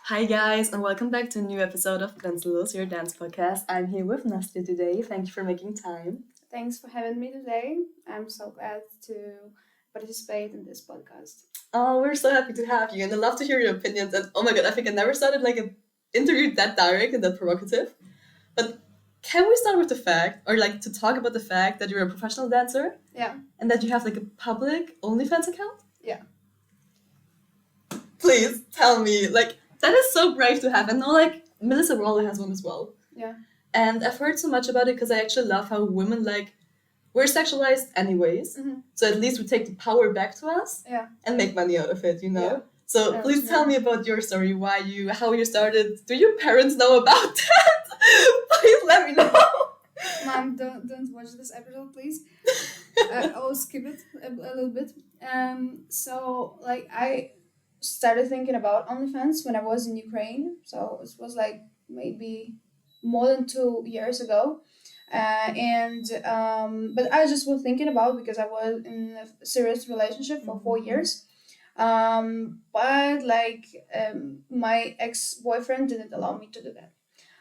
Hi guys, and welcome back to a new episode of Dancelos, your dance podcast. I'm here with Nastia today. Thank you for making time. Thanks for having me today. I'm so glad to participate in this podcast. Oh, we're so happy to have you, and I love to hear your opinions. And oh my god, I think I never started like an interview that direct and that provocative. But can we start with the fact, or like to talk about the fact that you're a professional dancer? Yeah. And that you have like a public OnlyFans account? Yeah. Please tell me, like, that is so brave to have. And no, like, Melissa Rowley has one as well. Yeah. And I've heard so much about it because I actually love how women, like, we're sexualized anyways. Mm-hmm. So at least we take the power back to us and make money out of it, you know? Yeah. So please tell me about your story, how you started. Do your parents know about that? Please let me know. Mom, don't watch this episode, please. I'll skip it a little bit. So, like, I started thinking about OnlyFans when I was in Ukraine. So it was like maybe more than 2 years ago. But I just was thinking about because I was in a serious relationship for 4 years. But my ex-boyfriend didn't allow me to do that.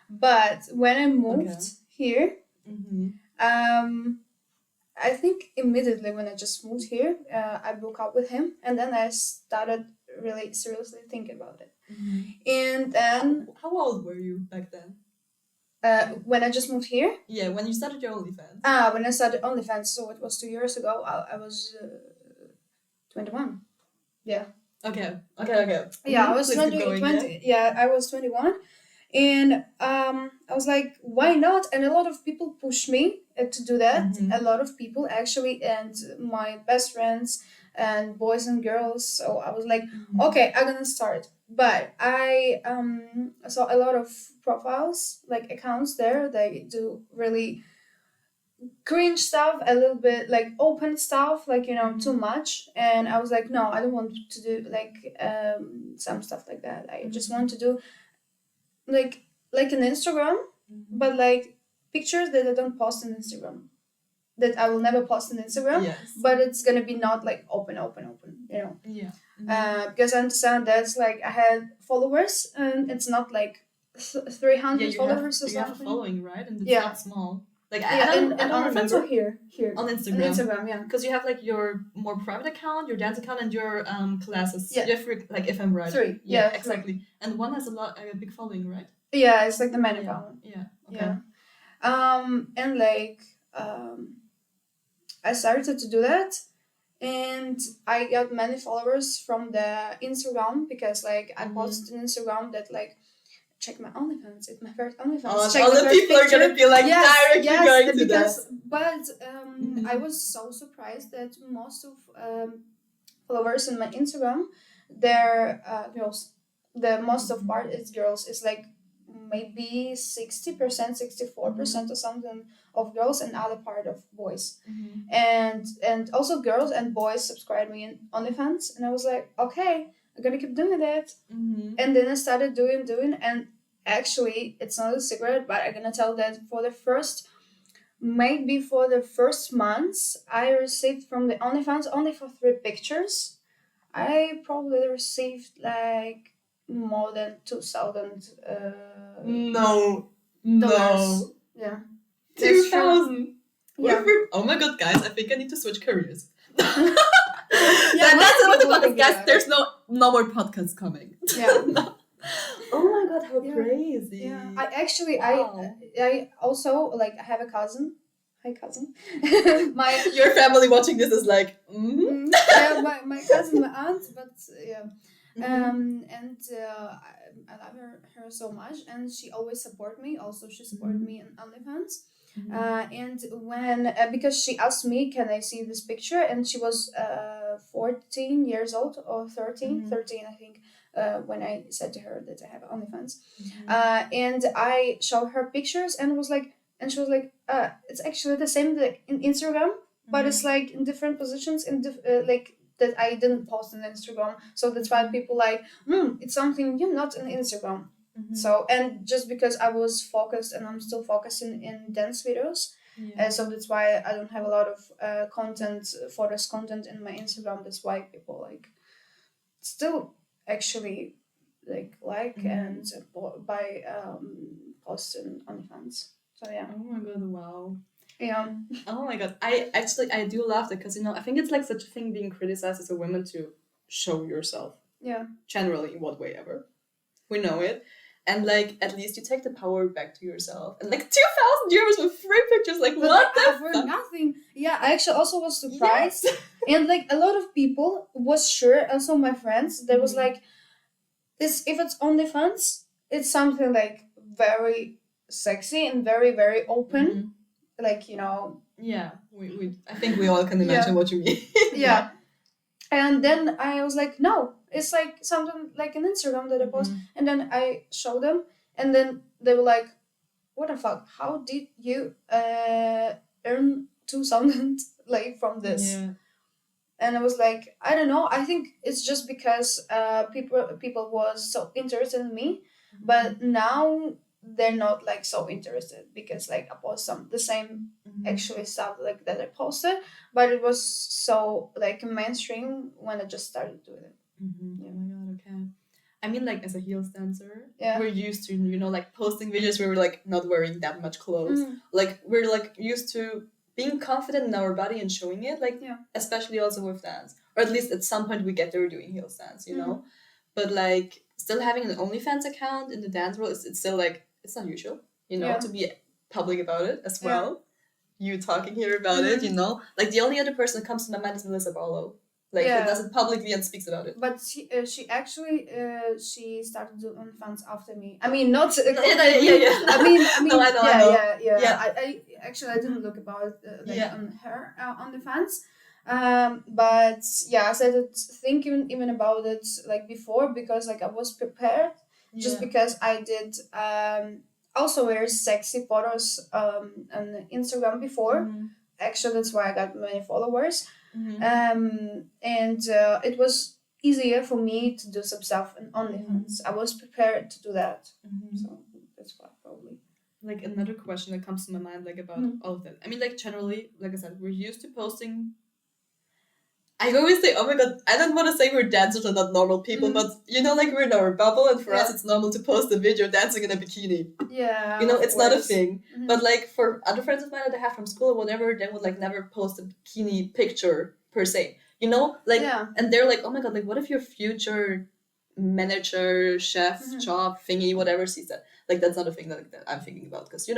But when I moved here, I think immediately when I just moved here, I broke up with him, and then I started really seriously thinking about it. And then how old were you back then? When I just moved here? Yeah, when you started your OnlyFans. When I started OnlyFans, so it was 2 years ago. I was 21. Yeah. Okay. Yeah, I was 20. Yeah, I was 21. And I was like, why not? And a lot of people pushed me to do that. A lot of people actually, and my best friends and boys and girls. So I was like, okay, I'm gonna start. But I saw a lot of profiles, like accounts there. They do really cringe stuff, a little bit like open stuff, like too much. And I was like, no, I don't want to do like some stuff like that. I just want to do like an Instagram, but like pictures that I don't post on Instagram, that I will never post on Instagram. Yes. But it's gonna be not like open, Yeah. Because I understand that's like I had followers, and it's not like 300 followers or something. You have a following, right? And it's not small. Like and OnlyFans or here on Instagram. On Instagram, yeah. Because you have like your more private account, your dance account, and your classes. Yeah. You have like if I'm right. 3. Yeah, exactly. 3. And one has a big following, right? Yeah, it's like the main account. Yeah. Okay. Yeah. And like I started to do that, and I got many followers from the Instagram because like I posted on Instagram that like, check my OnlyFans. It's my first OnlyFans. All the people are gonna be like directly going to that. But I was so surprised that most of followers in my Instagram, they're girls. The most of part is girls. It's like maybe 60%, 64% or something of girls, and other part of boys. And also girls and boys subscribe me in OnlyFans, and I was like, okay, I'm gonna keep doing that. And then I started doing, and actually it's not a secret, but I'm gonna tell that for the first months I received from the OnlyFans only for 3 pictures. I probably received like more than 2,000 No. Yeah. 2,000. Yeah. Oh my god, guys, I think I need to switch careers. Yeah, that's what the podcast, guys. There's no more podcasts coming. Yeah. No. Oh my god, how crazy. Yeah. I also like I have a cousin. Hi, cousin. Your family watching this is like yeah, my cousin, my aunt, but yeah. I love her so much, and she always support me. Also, she supported me in OnlyFans. And when because she asked me, can I see this picture, and she was 14 years old or 13 I think, when I said to her that I have OnlyFans. And I showed her pictures, and she was like, it's actually the same like in Instagram, but it's like in different positions, in like that I didn't post on Instagram. So that's why people like, it's something you're not on Instagram. So, and just because I was focused, and I'm still focusing in dance videos, so that's why I don't have a lot of photos content in my Instagram. That's why people like still actually like and by posting OnlyFans. So yeah. Oh my god! Wow. Yeah. Oh my god! I do love that because I think it's like such a thing being criticized as a woman to show yourself. Yeah. Generally, in what way ever, we know it, and like at least you take the power back to yourself. And like 2,000 euros with free pictures, like but what the for fuck? nothing. Yeah, I actually also was surprised, and like a lot of people was sure. Also, my friends, there was like this. If it's OnlyFans, it's something like very sexy and very very open. Like Yeah, we I think we all can imagine what you mean. Yeah. And then I was like, no, it's like something like an Instagram that I post. And then I showed them, and then they were like, what the fuck? How did you earn 2,000 like from this? Yeah. And I was like, I don't know. I think it's just because people was so interested in me, but now they're not like so interested because like I post the same actually stuff like that I posted, but it was so like mainstream when I just started doing it. Yeah. Oh my god, okay. I mean, like as a heels dancer, Yeah. we're used to like posting videos where we're like not wearing that much clothes. Like we're like used to being confident in our body and showing it, like especially also with dance, or at least at some point we get there doing heels dance, but like still having an OnlyFans account in the dance world it's still like it's not usual, to be public about it as well. You talking here about it, like the only other person that comes to my mind is Melissa Barlow, like that does it publicly and speaks about it. But she actually she started doing OnlyFans after me. I mean, not yeah. I mean, no, I know. Yeah. I actually I didn't look about on her OnlyFans. But yeah, I started thinking even about it like before because like I was prepared just because I did also very sexy photos on Instagram before. Actually, that's why I got many followers. And it was easier for me to do some stuff on OnlyFans. I was prepared to do that. So that's why probably. Like another question that comes to my mind like about all of that. I mean, like generally, like I said, we're used to posting. I always say, oh my god, I don't want to say we're dancers and not normal people, but like we're in our bubble, and for us it's normal to post a video dancing in a bikini. Yeah. It's not a thing. But like for other friends of mine that I have from school or whatever, they would like never post a bikini picture per se. Like and they're like, oh my god, like what if your future manager, chef, job thingy, whatever sees that? Like that's not a thing that I'm thinking about because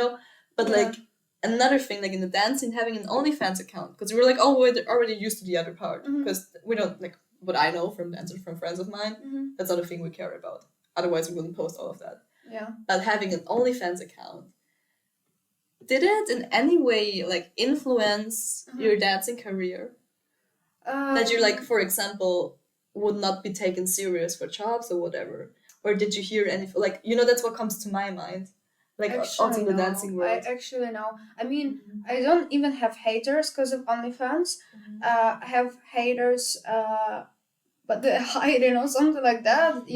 but like another thing, like in the dancing, having an OnlyFans account, because we were like, oh, we're already used to the other part, because we don't like what I know from dancers from friends of mine. That's not a thing we care about. Otherwise, we wouldn't post all of that. Yeah. But having an OnlyFans account, did it in any way like influence your dancing career? That you're like, for example, would not be taken serious for jobs or whatever, or did you hear any like that's what comes to my mind. Like actually, also in the dancing world. I actually know. I mean, I don't even have haters because of OnlyFans. I have haters, but they're hiding or something like that,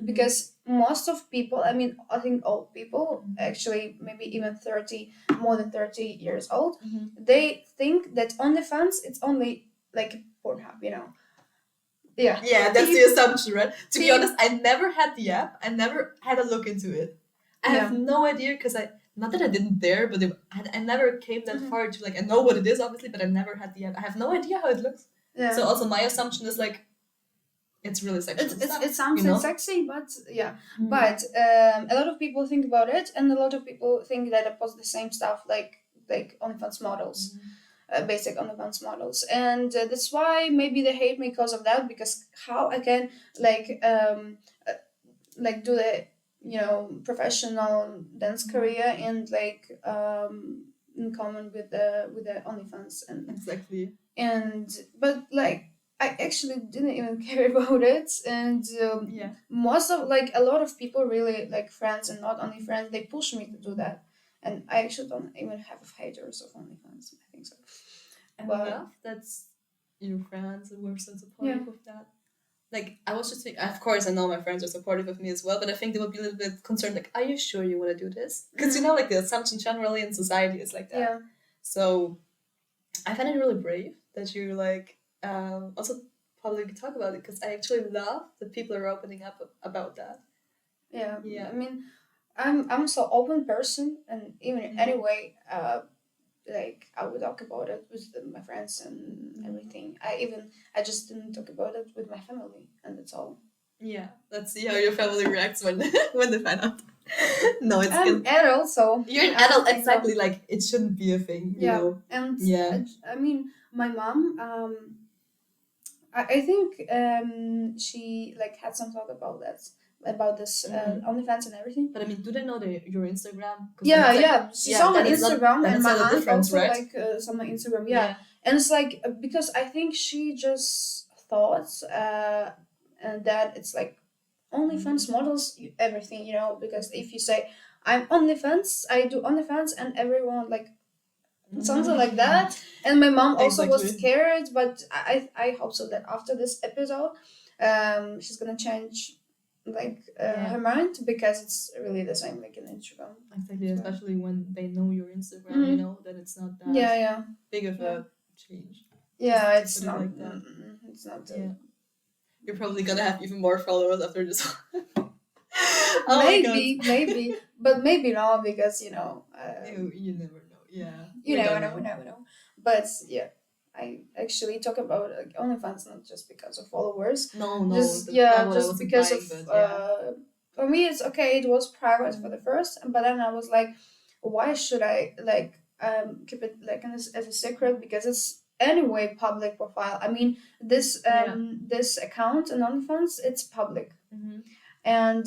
because most of people, I mean, I think old people, actually maybe even more than 30 years old, they think that OnlyFans, it's only like Pornhub, Yeah. Yeah, that's the assumption, right? To be honest, I never had the app. I never had a look into it. I have no idea because not that I didn't dare, but I never came that far to like, I know what it is obviously, but I never had the app. I have no idea how it looks. Yeah. So also my assumption is like, it's really sexy. It sounds sexy, but but a lot of people think about it, and a lot of people think that I post the same stuff like OnlyFans models. Basic OnlyFans models, and that's why maybe they hate me because of that, because how I can do the professional dance career and in common with the OnlyFans and exactly, but like I actually didn't even care about it, and most of a lot of people really like friends and not only friends, they push me to do that. And I actually don't even have haters of OnlyFans. I think so. And love that's your friends who were so supportive of that. Like, I was just thinking, of course, I know my friends are supportive of me as well, but I think they would be a little bit concerned, like, are you sure you want to do this? Because, like, the assumption generally in society is like that. Yeah. So, I find it really brave that you, like, also publicly talk about it, because I actually love that people are opening up about that. Yeah. I mean, I'm so open person, and even anyway, like I would talk about it with my friends and everything. I just didn't talk about it with my family, and that's all. Yeah, let's see how your family reacts when when they find out. No, it's I'm good. adult, so You're an adult, exactly. Like it shouldn't be a thing, you know. And yeah, I mean, my mom, I think she like had some talk about this OnlyFans and everything. But I mean, do they know your Instagram? Yeah. She saw my Instagram, and my aunt also right? like saw my Instagram. Yeah, and it's like because I think she just thought and that it's like OnlyFans models everything, you know, because if you say I'm OnlyFans, I do OnlyFans, and everyone like something like that. And my mom also was scared, but I hope so that after this episode, she's gonna change like her mind, because it's really the same like in Instagram. Exactly, so. Especially when they know your Instagram, you know that it's not that big of a change. Yeah, it's not like that. It's not. You're probably gonna have even more followers after this. Maybe, but maybe not, because you know. You never know. Yeah. You never know. But yeah, I actually talk about like OnlyFans not just because of followers. No. Just because of. For me, it's okay. It was private for the first, but then I was like, why should I like keep it like as a secret, because it's anyway public profile. I mean, this this account on OnlyFans, it's public. And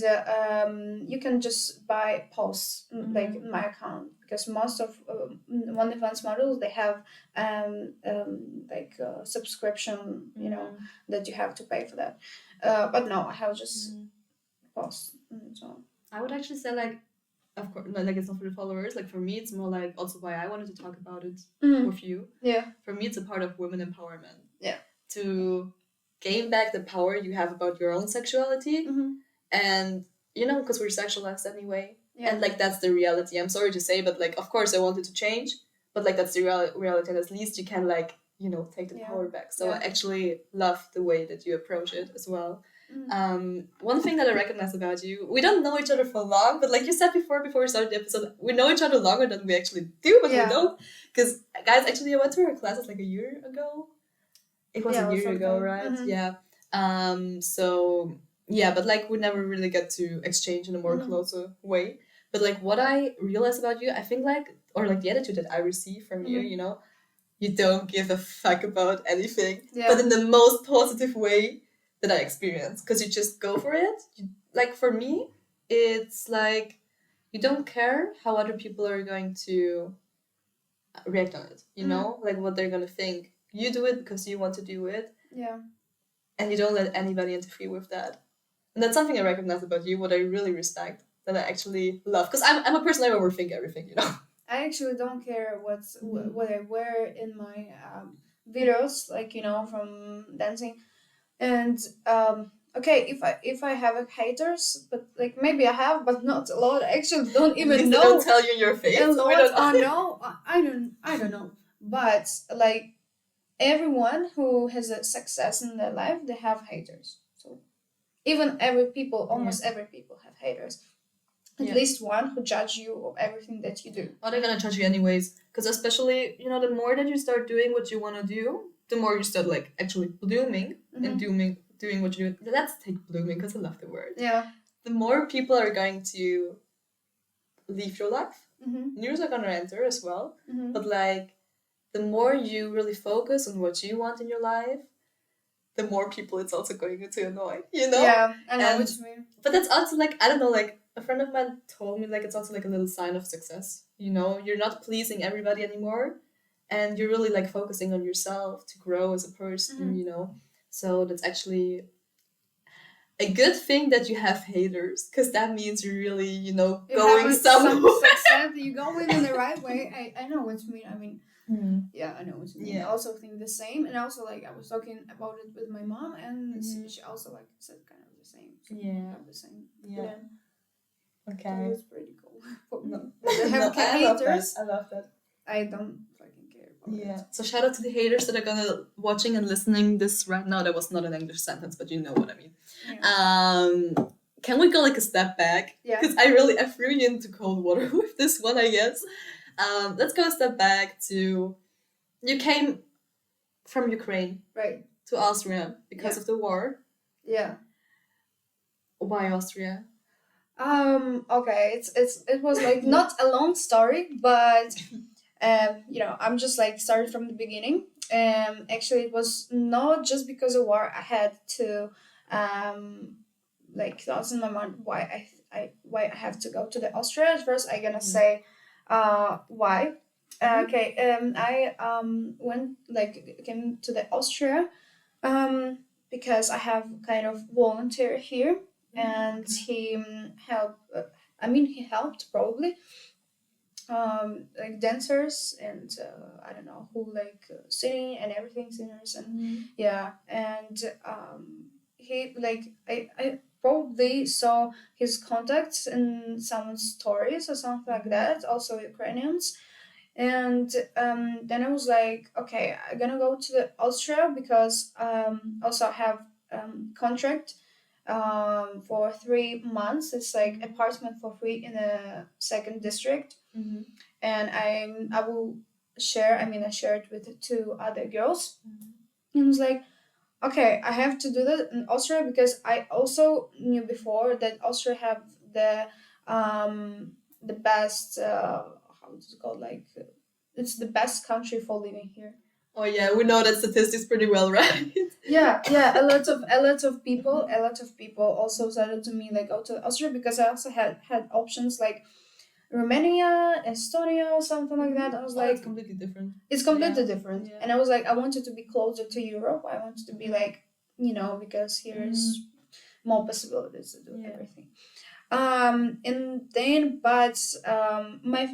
you can just buy posts like in my account, because most of OnlyFans models, they have like a subscription, you know, that you have to pay for that. But no, I have just posts. So I would actually say like, of course, like it's not for the followers. Like for me, it's more like also why I wanted to talk about it with you. Yeah. For me, it's a part of women empowerment. Yeah. To gain back the power you have about your own sexuality. And, you know, because we're sexualized anyway. Yeah. And, like, that's the reality. I'm sorry to say, but, like, of course I wanted to change. But, like, that's the reality. And at least you can, like, you know, take the power back. So I actually love the way that you approach it as well. One thing that I recognize about you, we don't know each other for long, but like you said before we started the episode, we know each other longer than we actually do, but we don't. Because, guys, actually, I went to her classes like a year ago. It was a year ago, right? Yeah. So... yeah, but like we never really get to exchange in a more closer way. But like what I realized about you, I think like, or like the attitude that I receive from you, you know, you don't give a fuck about anything, but in the most positive way that I experience, because you just go for it. Like for me, it's like you don't care how other people are going to react on it, you know, like what they're gonna think. You do it because you want to do it. Yeah. And you don't let anybody interfere with that. And that's something I recognize about you, what I really respect, that I actually love. Because I'm a person, I overthink everything, you know? I actually don't care what I wear in my videos, like, you know, from dancing. And, okay, if I have haters, but, like, maybe I have, but not a lot. I actually don't even know. They don't tell you in your face. A lot, no, I don't know. But, like, everyone who has a success in their life, they have haters. So even almost every people have haters. At least one who judge you of everything that you do. Oh, they're gonna judge you anyways. Because especially, you know, the more that you start doing what you want to do, the more you start like actually blooming and doing what you do. Let's take blooming, because I love the word. Yeah. The more people are going to leave your life. News are gonna enter as well. But like, the more you really focus on what you want in your life, the more people it's also going to annoy, you know? Yeah, I know what you mean. But that's also like, I don't know, like a friend of mine told me like it's also like a little sign of success, you know? You're not pleasing everybody anymore, and you're really like focusing on yourself to grow as a person, you know? So that's actually a good thing that you have haters, because that means you're really, you know, going somewhere. Some success, you're going in the right way. I know what you mean. I mean, yeah, I know what you mean. I also think the same, and also like I was talking about it with my mom, and she also like said kind of the same. So the same. Yeah. Okay. So it's pretty cool. No, I love that. I don't fucking care Yeah. So shout out to the haters that are gonna watching and listening this right now. That was not an English sentence, but you know what I mean. Yeah. Can we go like a step back? Yeah. Because I threw you into cold water with this one, I guess. Let's go a step back to you came from Ukraine, Right, to Austria because of the war. Yeah. Why Austria? Okay, it was like not a long story, but you know, I'm just like started from the beginning. Actually, it was not just because of war. I had to like thoughts in my mind why I have to go to the Austria. First, I'm gonna say why. Okay, I went like came to the Austria because I have kind of volunteer here, and he helped. He helped probably like dancers and I don't know who like singing and everything, singers and yeah, and he like I probably saw his contacts in some stories or something like that, also Ukrainians. And then I was like, okay, I'm gonna go to the Austria because also I have contract for 3 months. It's like apartment for free in a second district, and I will share. I shared with two other girls, and I was like, okay, I have to do that in Austria because I also knew before that Austria have the best how is it called, like it's the best country for living here. Oh yeah, we know that statistics pretty well, right? Yeah, a lot of people also started to me like go to Austria because I also had options like Romania, Estonia, or something like that. I was like, it's completely different. It's completely different, and I was like, I wanted to be closer to Europe. I wanted to be like, because here's more possibilities to do everything. And then, but my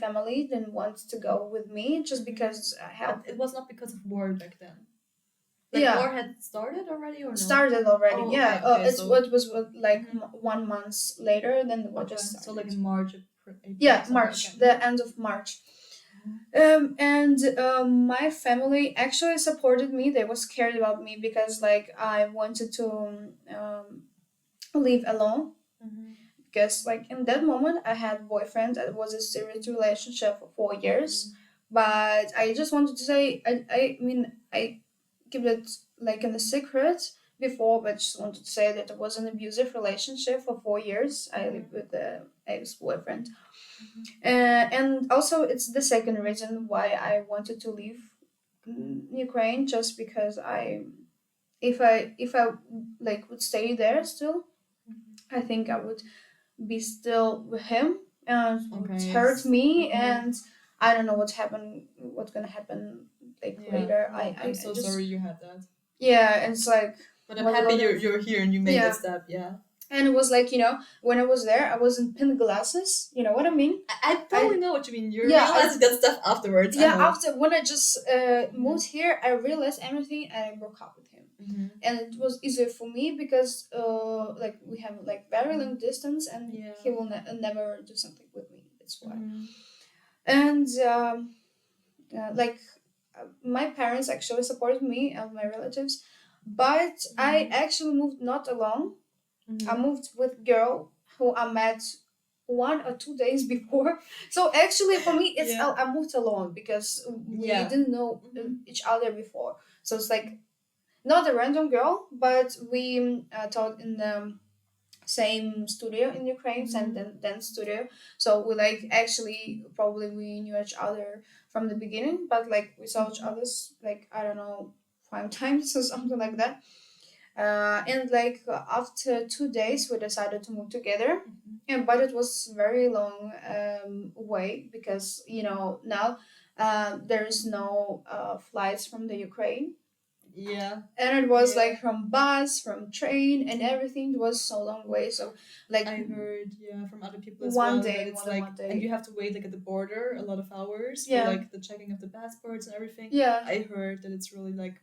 family didn't want to go with me just because I had. It was not because of war back then. War had started already, or no? Started already, Oh, yeah. okay, It's what was like 1 month later than the war just started. So like in March. Yeah, March, the end of March. And my family actually supported me. They were scared about me because like I wanted to live alone. Because like in that moment I had a boyfriend that was a serious relationship for 4 years, but I just wanted to say I kept it like in a secret before, but just wanted to say that it was an abusive relationship for 4 years. I lived with the ex-boyfriend. And also it's the second reason why I wanted to leave Ukraine, just because if I like would stay there still, I think I would be still with him and would hurt me, and I don't know what's gonna happen like later. I'm so sorry you had that. Yeah, it's like, but I'm happy you're here and you made that step. Yeah. And it was like, when I was there, I was in pin glasses. You know what I mean? I probably know what you mean. You realized that stuff afterwards. Yeah, after when I just moved here, I realized everything and I broke up with him. And it was easier for me because like we have like very long distance, and he will never do something with me. That's why. And like my parents actually supported me and my relatives, but I actually moved not alone. I moved with girl who I met 1 or 2 days before. So actually for me it's I moved alone because we didn't know each other before. So it's like not a random girl, but we taught in the same studio in Ukraine, same dance studio. So we like actually probably we knew each other from the beginning, but like we saw each other's like I don't know 5 times or something like that. And like after 2 days we decided to move together, but it was very long way because now there is no flights from the Ukraine. And it was like from bus, from train, and everything. It was so long way. So like I heard from other people as one well day, that it's like and you have to wait like at the border a lot of hours for like the checking of the passports and everything. I heard that it's really like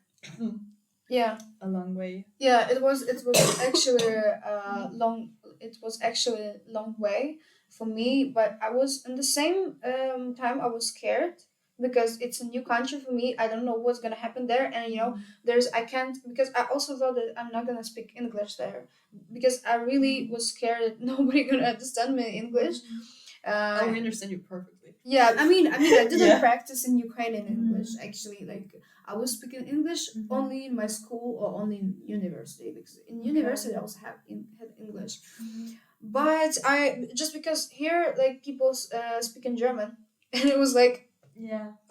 a long way. It was actually long. It was actually a long way for me, but I was in the same time I was scared because it's a new country for me. I don't know what's gonna happen there, and I can't, because I also thought that I'm not gonna speak English there, because I really was scared that nobody gonna understand me in English. I understand you perfectly. Yeah, I mean, I didn't practice in Ukrainian English actually. Like, I was speaking English only in my school or only in university, because in university I also had English. But I just, because here like people speak in German, and it was like,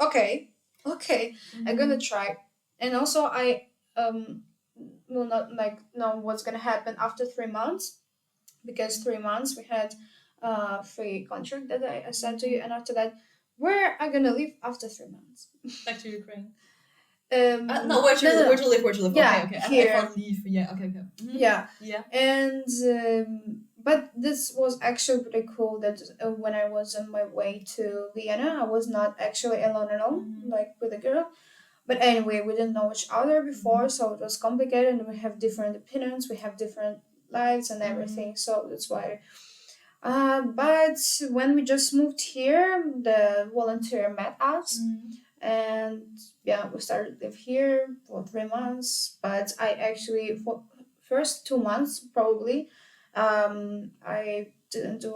okay, I'm gonna try. And also I will not like know what's gonna happen after 3 months, because 3 months we had free contract that I said to you, and after that, where are gonna live after 3 months? Back to Ukraine. No, where to live? Yeah, okay. here. I thought leave. Yeah, okay. Yeah. And but this was actually pretty cool that when I was on my way to Vienna, I was not actually alone at all, like with a girl. But anyway, we didn't know each other before, so it was complicated, and we have different opinions, we have different lives and everything, so that's why. But when we just moved here, the volunteer met us, and yeah, we started to live here for 3 months. But I actually, for first 2 months probably, I didn't do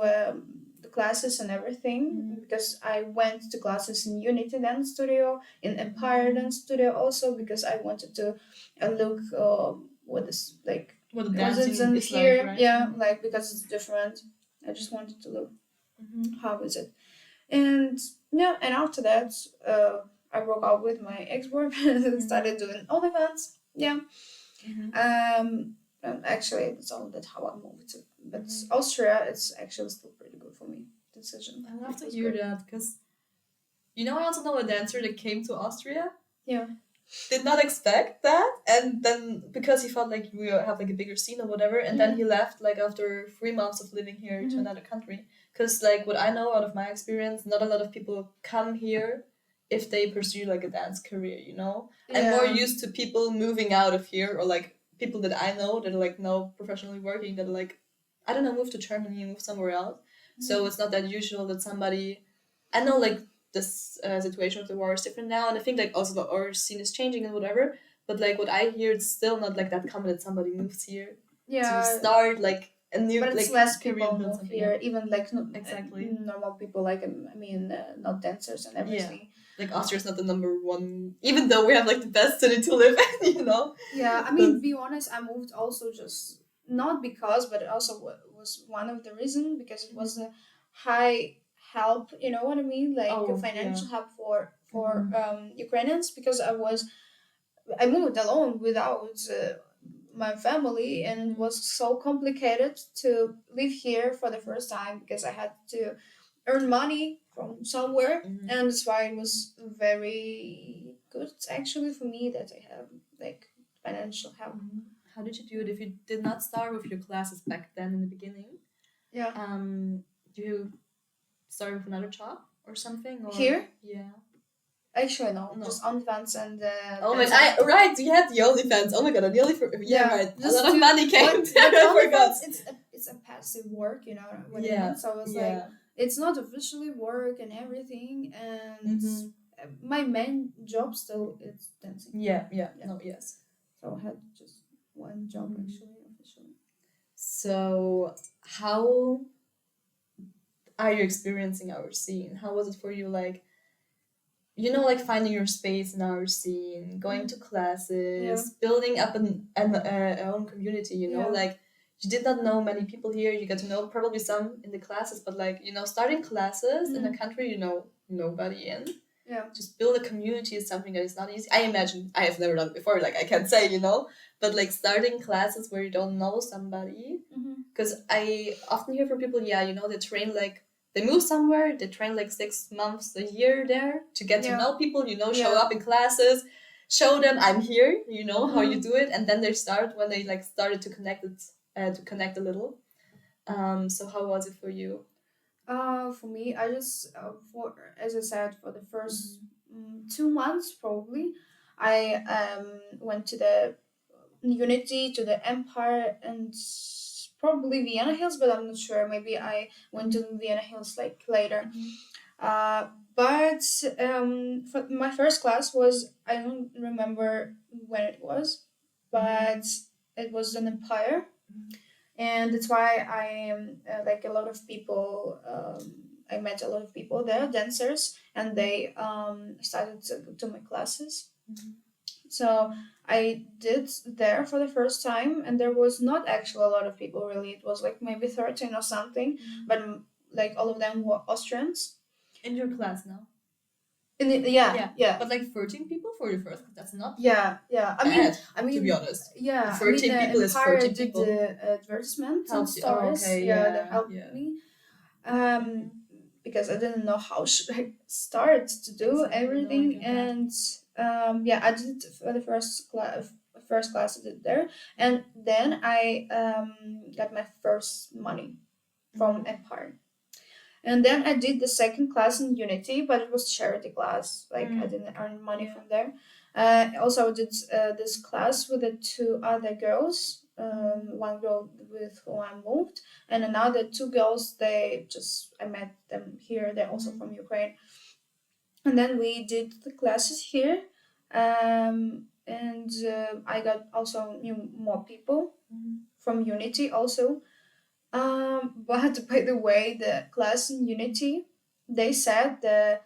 the classes and everything, because I went to classes in Unity Dance Studio, in Empire Dance Studio also, because I wanted to look what is like what the was it dancing in is here, like, right? yeah, like, because it's different. I just wanted to look how is it. And yeah, and after that, I broke up with my ex-boyfriend and started doing OnlyFans. Yeah. Actually, that's all that how I moved to. But Austria, it's actually still pretty good for me. Decision. I love to hear that, because I also know a dancer that came to Austria. Yeah. Did not expect that, and then because he felt like we have like a bigger scene or whatever, and then he left like after 3 months of living here to another country. Because like what I know out of my experience, not a lot of people come here if they pursue like a dance career. I'm more used to people moving out of here, or like people that I know that are like now professionally working, that are like, I don't know, move to Germany, move somewhere else. So it's not that usual that somebody, I know like this situation with the war is different now, and I think like also our scene is changing and whatever, but like what I hear, it's still not like that common that somebody moves here to start like a new, but it's like, less career, people build move something here, up. even like Exactly. normal people, like not dancers and everything. Like Austria's not the number one, even though we have like the best city to live in, Yeah, I mean, be honest, I moved also just not because, but it also was one of the reasons, because it was a high help, you know what I mean, like a financial help for Ukrainians, because I moved alone without my family, and it was so complicated to live here for the first time, because I had to earn money from somewhere, and that's why it was very good actually for me that I have like financial help. How did you do it if you did not start with your classes back then in the beginning? Yeah. Do you start with another job or something? Or? Here? Yeah. Actually, no. Just OnlyFans and. Oh my! Right, you had the OnlyFans. Oh my god, I nearly right. A lot of money came. But OnlyFans, it's a passive work, you know what I mean. So it's like it's not officially work and everything, and my main job still is dancing. Yeah. No, yes. So I had just one job actually officially. So how are you experiencing our scene? How was it for you, like? Like finding your space in our scene, going to classes, building up an own community, like you did not know many people here. You got to know probably some in the classes, but like, starting classes in a country, nobody in. Yeah. Just build a community is something that is not easy. I imagine I have never done it before, like I can't say, but like starting classes where you don't know somebody, because I often hear from people, they train like, they move somewhere, they train like 6 months, a year there to get to know people, show up in classes, show them I'm here, how you do it. And then they start when they like started to connect a little. So how was it for you? For me, I just, as I said, for the first 2 months probably, I went to the Unity, to the Empire, and probably Vienna Hills, but I'm not sure. Maybe I went to Vienna Hills like later. But for my first class was, I don't remember when it was, but it was an empire, and that's why I like a lot of people. I met a lot of people there, dancers, and they started to go to my classes. So I did there for the first time, and there was not actually a lot of people really. It was like maybe 13 or something, but like all of them were Austrians. In your class now? Yeah. But like 13 people for your first, that's not Yeah. I mean, to be honest. Yeah. 13 people is 13 did people. the advertisement and Helps you. stories. Oh, okay, that helped me. Because I didn't know how should I start to do everything, and I did it for the first class I did there, and then I got my first money from Empire. And then I did the second class in Unity, but it was charity class. Like I didn't earn money from there. Also, I did this class with the two other girls. One girl with whom I moved, and another two girls. I met them here. They're also from Ukraine. And then we did the classes here, and I got also more people from Unity also. But by the way, the class in Unity, they said that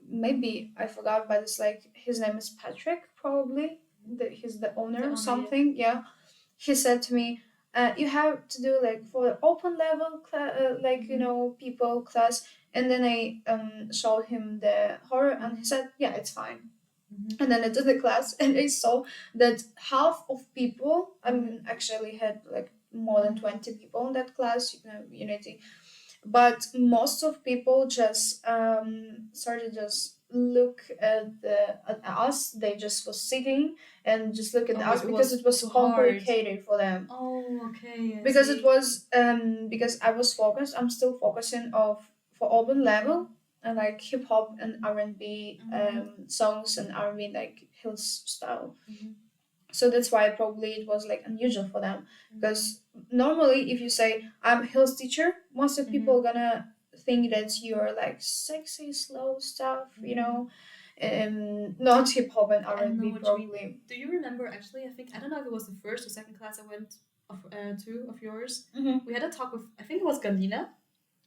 maybe I forgot, but it's like his name is Patrick, probably. He's the owner or something. Yeah. He said to me, you have to do like for open level, people class. And then I showed him the horror, and he said, yeah, it's fine. And then I did the class, and I saw that half of people, actually had like more than 20 people in that class, Unity. But most of people just started just look at us. They just was sitting and just look at us because it was complicated for them. Oh, okay. Because it was because I was focused. I'm still focusing for open level and like hip hop and R&B songs and R&B like hills style. So that's why probably it was like unusual for them, because normally if you say I'm Hills teacher, most of people are gonna think that you're like sexy slow stuff, not hip hop and R&B probably. Do you remember actually? I don't know if it was the first or second class I went of yours. We had a talk with, I think it was Galina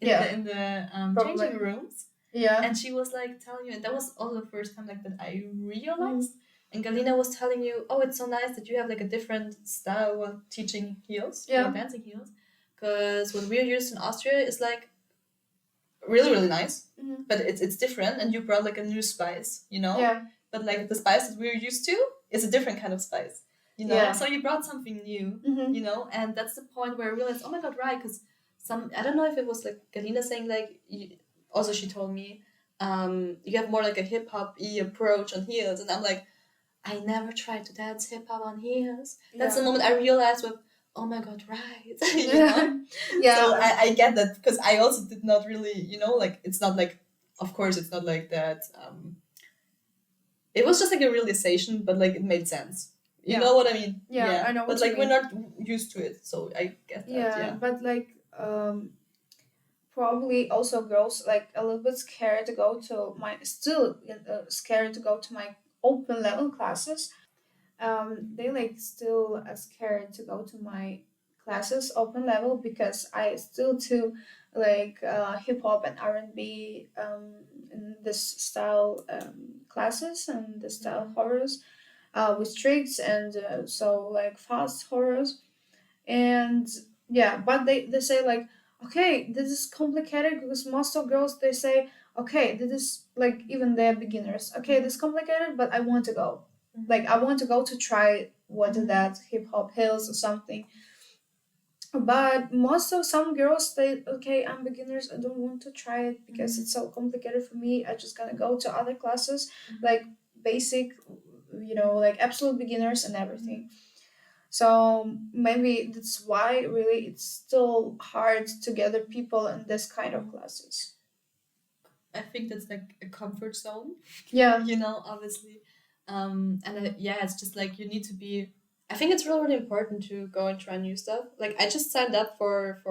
in the changing rooms. Yeah. And she was like telling you, and that was also the first time like that I realized. And Galina was telling you, oh, it's so nice that you have like a different style while teaching heels, or dancing heels. Because what we're used in Austria is like really, really nice, but it's different, and you brought like a new spice, Yeah. But like the spice that we're used to is a different kind of spice, Yeah. So you brought something new, and that's the point where I realized, oh my god, right, because I don't know if it was like Galina saying like, also she told me, you have more like a hip hop-y approach on heels, and I'm like, I never tried to dance hip hop on heels. That's the moment I realized with, oh my god, right. Yeah. So I get that, because I also did not really, like it's not like, of course it's not like that. It was just like a realization, but like it made sense. You know what I mean? Yeah, I know what but you like mean. We're not used to it, so I get that. Yeah. But like probably also girls like a little bit scared to go to scared to go to my open level classes. They like still scared to go to my classes open level because I still do like hip hop and R&B in this style classes and the style horrors with tricks and so like fast horrors. And but they say like, okay, this is complicated, because most of girls they say, okay, this is like, even they're beginners, okay, this is complicated, but I want to go. Like I want to go to try what is that hip hop hills or something. But some girls they, okay, I'm beginners, I don't want to try it because it's so complicated for me, I just gonna go to other classes like basic, like absolute beginners and everything. So maybe that's why really it's still hard to gather people in this kind of classes. I think that's like a comfort zone. Yeah. Obviously. It's just like you need to be. I think it's really, really important to go and try new stuff. Like I just signed up for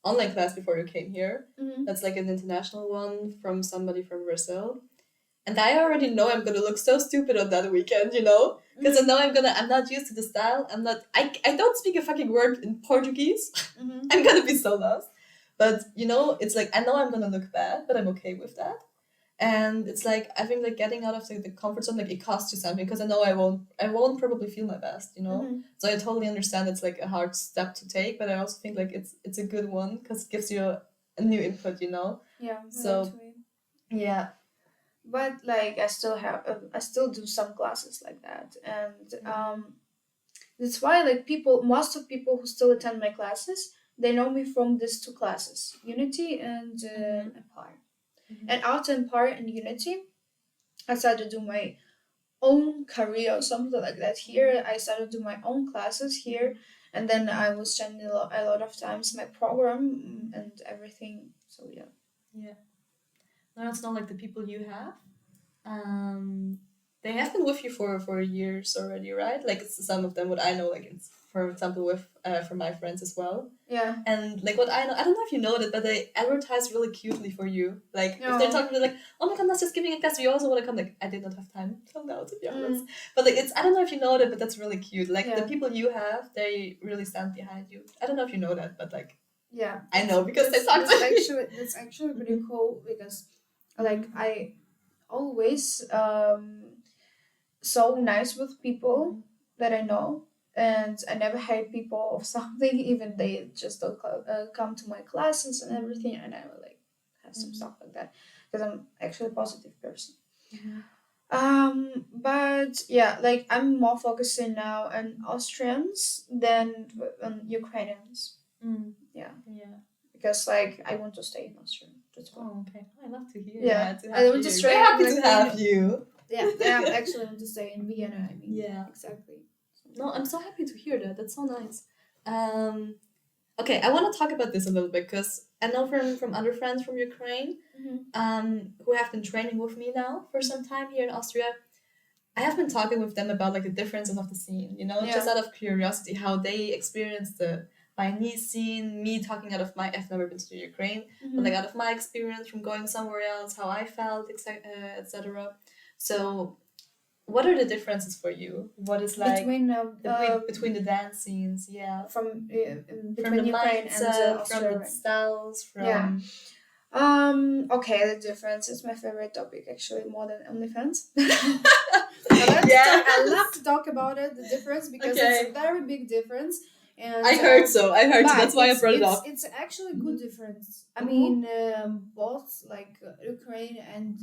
online class before you came here. Mm-hmm. That's like an international one from somebody from Brazil. And I already know I'm gonna look so stupid on that weekend, you know? Because I know I'm not used to the style. I don't speak a fucking word in Portuguese. Mm-hmm. I'm gonna be so lost. But, you know, it's like, I know I'm gonna look bad, but I'm okay with that. And it's like, I think like getting out of the comfort zone, like it costs you something, because I know I won't probably feel my best, you know? Mm-hmm. So I totally understand it's like a hard step to take, but I also think like it's a good one because it gives you a new input, you know? Yeah. So, yeah. But like I still do some classes like that, and that's why like most of people who still attend my classes, they know me from these two classes, Unity and Empire. And after Empire and Unity, I started to do my own career or something like that here. I started to do my own classes here, and then I was changing a lot of times my program and everything. So yeah. Yeah. Now it's not like the people you have. They have been with you for years already, right? Like some of them, what I know, like it's for example with from my friends as well. Yeah. And like what I know, I don't know if you know that, but they advertise really cutely for you. Like No. if they're talking, they're like, "Oh my god, that's just giving a class. Do you also want to come?" Like I did not have time till now, to be honest. But like it's I don't know if you know that, but that's really cute. Like the people you have, they really stand behind you. I don't know if you know that, but like yeah, I know because they talk to me. That's actually pretty cool because like I always so nice with people that I know, and I never hate people of something, even they just don't come to my classes and everything. I never like have some stuff like that because I'm actually a positive person. But yeah, like I'm more focusing now on Austrians than on Ukrainians. Yeah. Because like I want to stay in Austria. That's why. Oh, okay. I love to hear. Yeah, to I want to stay. We're happy to have you. Yeah, I actually want to stay in Vienna. I mean, yeah, exactly. No, I'm so happy to hear that. That's so nice. Okay, I want to talk about this a little bit because I know from other friends from Ukraine, who have been training with me now for some time here in Austria. I have been talking with them about like the differences of the scene, you know, just out of curiosity, how they experience the Viennese scene. Me talking out of I've never been to Ukraine, but like out of my experience from going somewhere else, how I felt, etc. So, what are the differences for you? What is like between the dance scenes? Yeah, from between the Ukraine mindset, and from the styles, from okay, the difference is my favorite topic actually, more than OnlyFans. I love to talk about it, the difference, because it's a very big difference. And I heard so. That's why I brought it up. It's actually a good difference. I mean, both like Ukraine and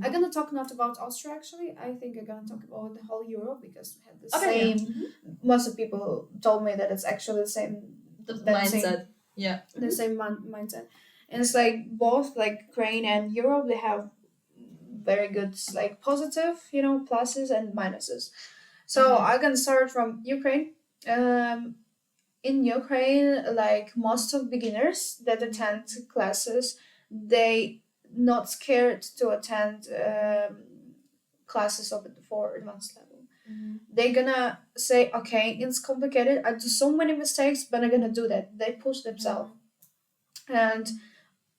I'm gonna talk not about Austria actually. I think I'm gonna talk about the whole Europe because we had the same. Most of people told me that it's actually the same. The mindset. The same mindset, and it's like both like Ukraine and Europe. They have very good like positive, pluses and minuses. So I'm gonna start from Ukraine. In Ukraine, like most of beginners that attend classes, they not scared to attend classes for advanced level. They're gonna say, okay, it's complicated. I do so many mistakes, but I'm gonna do that. They push themselves. And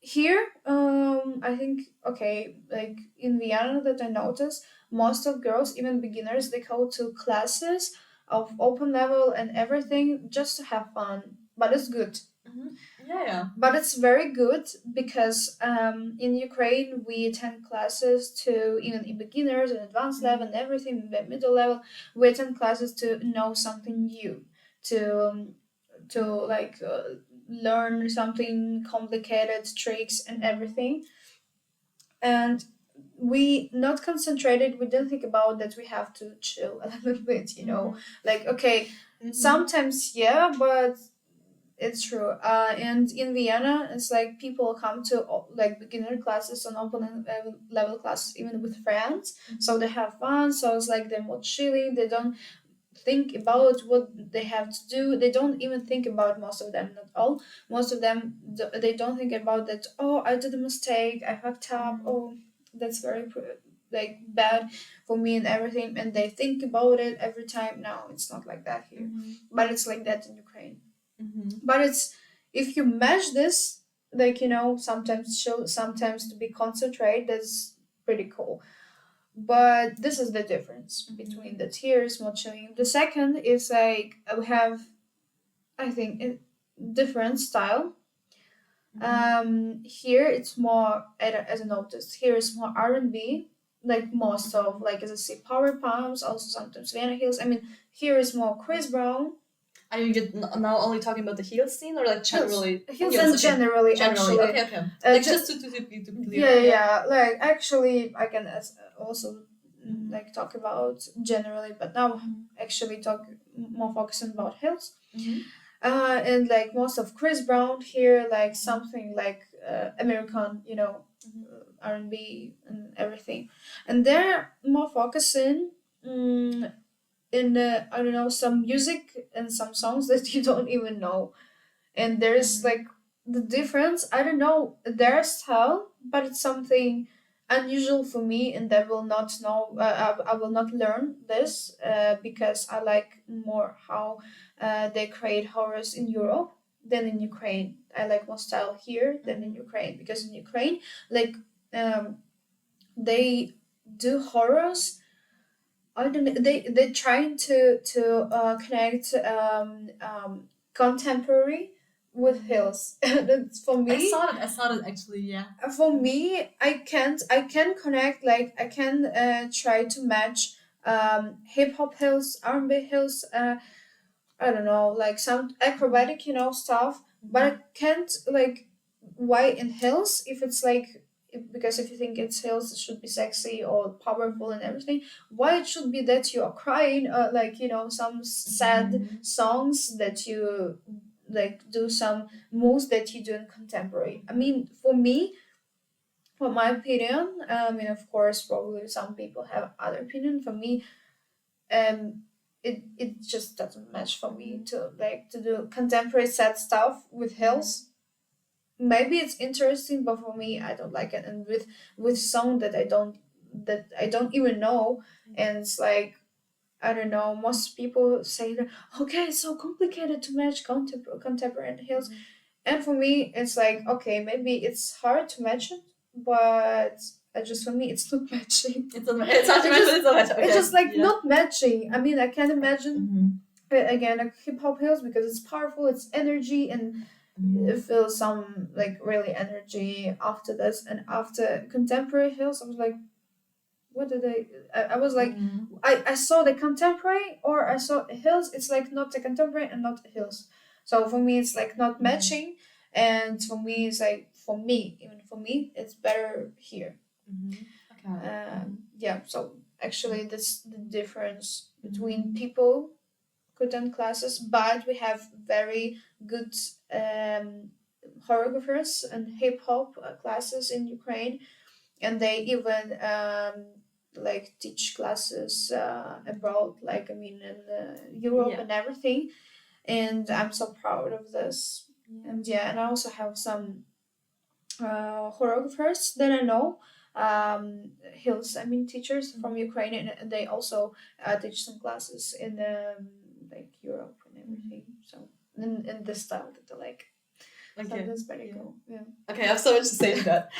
here, I think, okay, like in Vienna that I noticed, most of girls, even beginners, they go to classes of open level and everything just to have fun. But it's good. But it's very good because in Ukraine we attend classes to even in beginners and advanced level and everything in the middle level. We attend classes to know something new, to like learn something complicated, tricks and everything. And we not concentrated. We didn't think about that. We have to chill a little bit, like okay, sometimes but it's true. And in Vienna, it's like people come to like beginner classes and open level classes even with friends. So they have fun. So it's like they're more chilly. They don't think about what they have to do. They don't even think about, most of them, not all. Most of them, they don't think about that. Oh, I did a mistake. I fucked up. Oh, that's very like bad for me and everything. And they think about it every time. No, it's not like that here. But it's like that in Ukraine. But if you match this, like, sometimes to be concentrate, that's pretty cool. But this is the difference between the tiers matching. The second is like we have, I think, a different style. Here it's more, as I noticed, here is more R&B, like most of, like, as I say, power pumps, also sometimes Vienna Hills. I mean, here is more Chris Brown. Are you now only talking about the heels scene, or like generally? Heels and generally, actually. Okay. Like just to be clear. Yeah. Like, actually, I can also like talk about generally, but now actually talk more focusing about heels. And like most of Chris Brown here, like something like American, R&B and everything, and they're more focusing in I don't know, some music and some songs that you don't even know, and there's like the difference. I don't know their style, but it's something unusual for me, and I will not know. I will not learn this because I like more how they create horrors in Europe than in Ukraine. I like more style here than in Ukraine, because in Ukraine, like, they do horrors. I don't know. They're trying to connect contemporary with hills. That's for me. I saw it actually. Yeah. For me, I can connect, like, I can try to match hip hop hills, R&B hills. I don't know, like some acrobatic, stuff. But I can't, like, why in hills, if it's like, because if you think it's hills, it should be sexy or powerful and everything. Why it should be that you are crying, like, some sad songs that you like do some moves that you do in contemporary. I mean, for me, for my opinion, I mean, of course, probably some people have other opinion. For me, it just doesn't match for me to do contemporary sad stuff with hills. Maybe it's interesting, but for me, I don't like it. And with song that I don't even know, and it's like, I don't know. Most people say that, okay, it's so complicated to match contemporary and hills, and for me, it's like, okay, maybe it's hard to match it, but just for me, it's not matching. It's hard to match, but it's not matching. Okay. It's just like not matching. I mean, I can imagine again like hip hop hills, because it's powerful, it's energy, and it feels some like really energy after this. And after contemporary hills, I was like, what did I was like, I saw the contemporary or I saw hills. It's like not the contemporary and not hills. So for me, it's like not matching, and for me, it's like, even for me, it's better here. Okay. Yeah. So actually, that's the difference between people attend classes, but we have very good choreographers and hip hop classes in Ukraine, and they even like teach classes abroad, like, I mean, in Europe and everything. And I'm so proud of this. And and I also have some choreographers that I know, hills, I mean, teachers from Ukraine, and they also teach some classes in like Europe and everything. So in this style that I like. Okay. So that's very cool. Yeah. Okay, I have so much to say to that.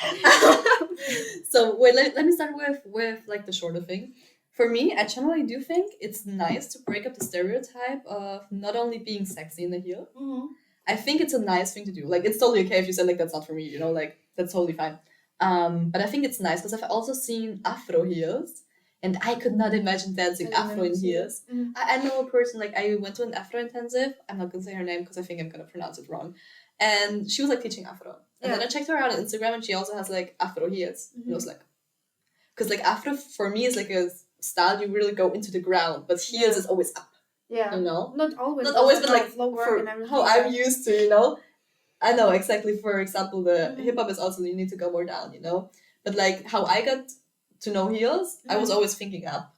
So wait, let me start with like the shorter thing. For me, I generally do think it's nice to break up the stereotype of not only being sexy in the heel. I think it's a nice thing to do. Like, it's totally okay if you say like that's not for me, like that's totally fine. But I think it's nice because I've also seen Afro heels, and I could not imagine dancing Afro in heels. I know a person, like, I went to an Afro intensive. I'm not gonna say her name because I think I'm gonna pronounce it wrong. And she was like teaching Afro. And then I checked her out on Instagram, and she also has like Afro heels. And I was like, because like Afro for me is like a style you really go into the ground, but heels is always up. Yeah. Not always. Not always, but like for and everything. How I'm used to, I know exactly. For example, the hip hop is also, you need to go more down, But like how I got to know heels, I was always thinking up,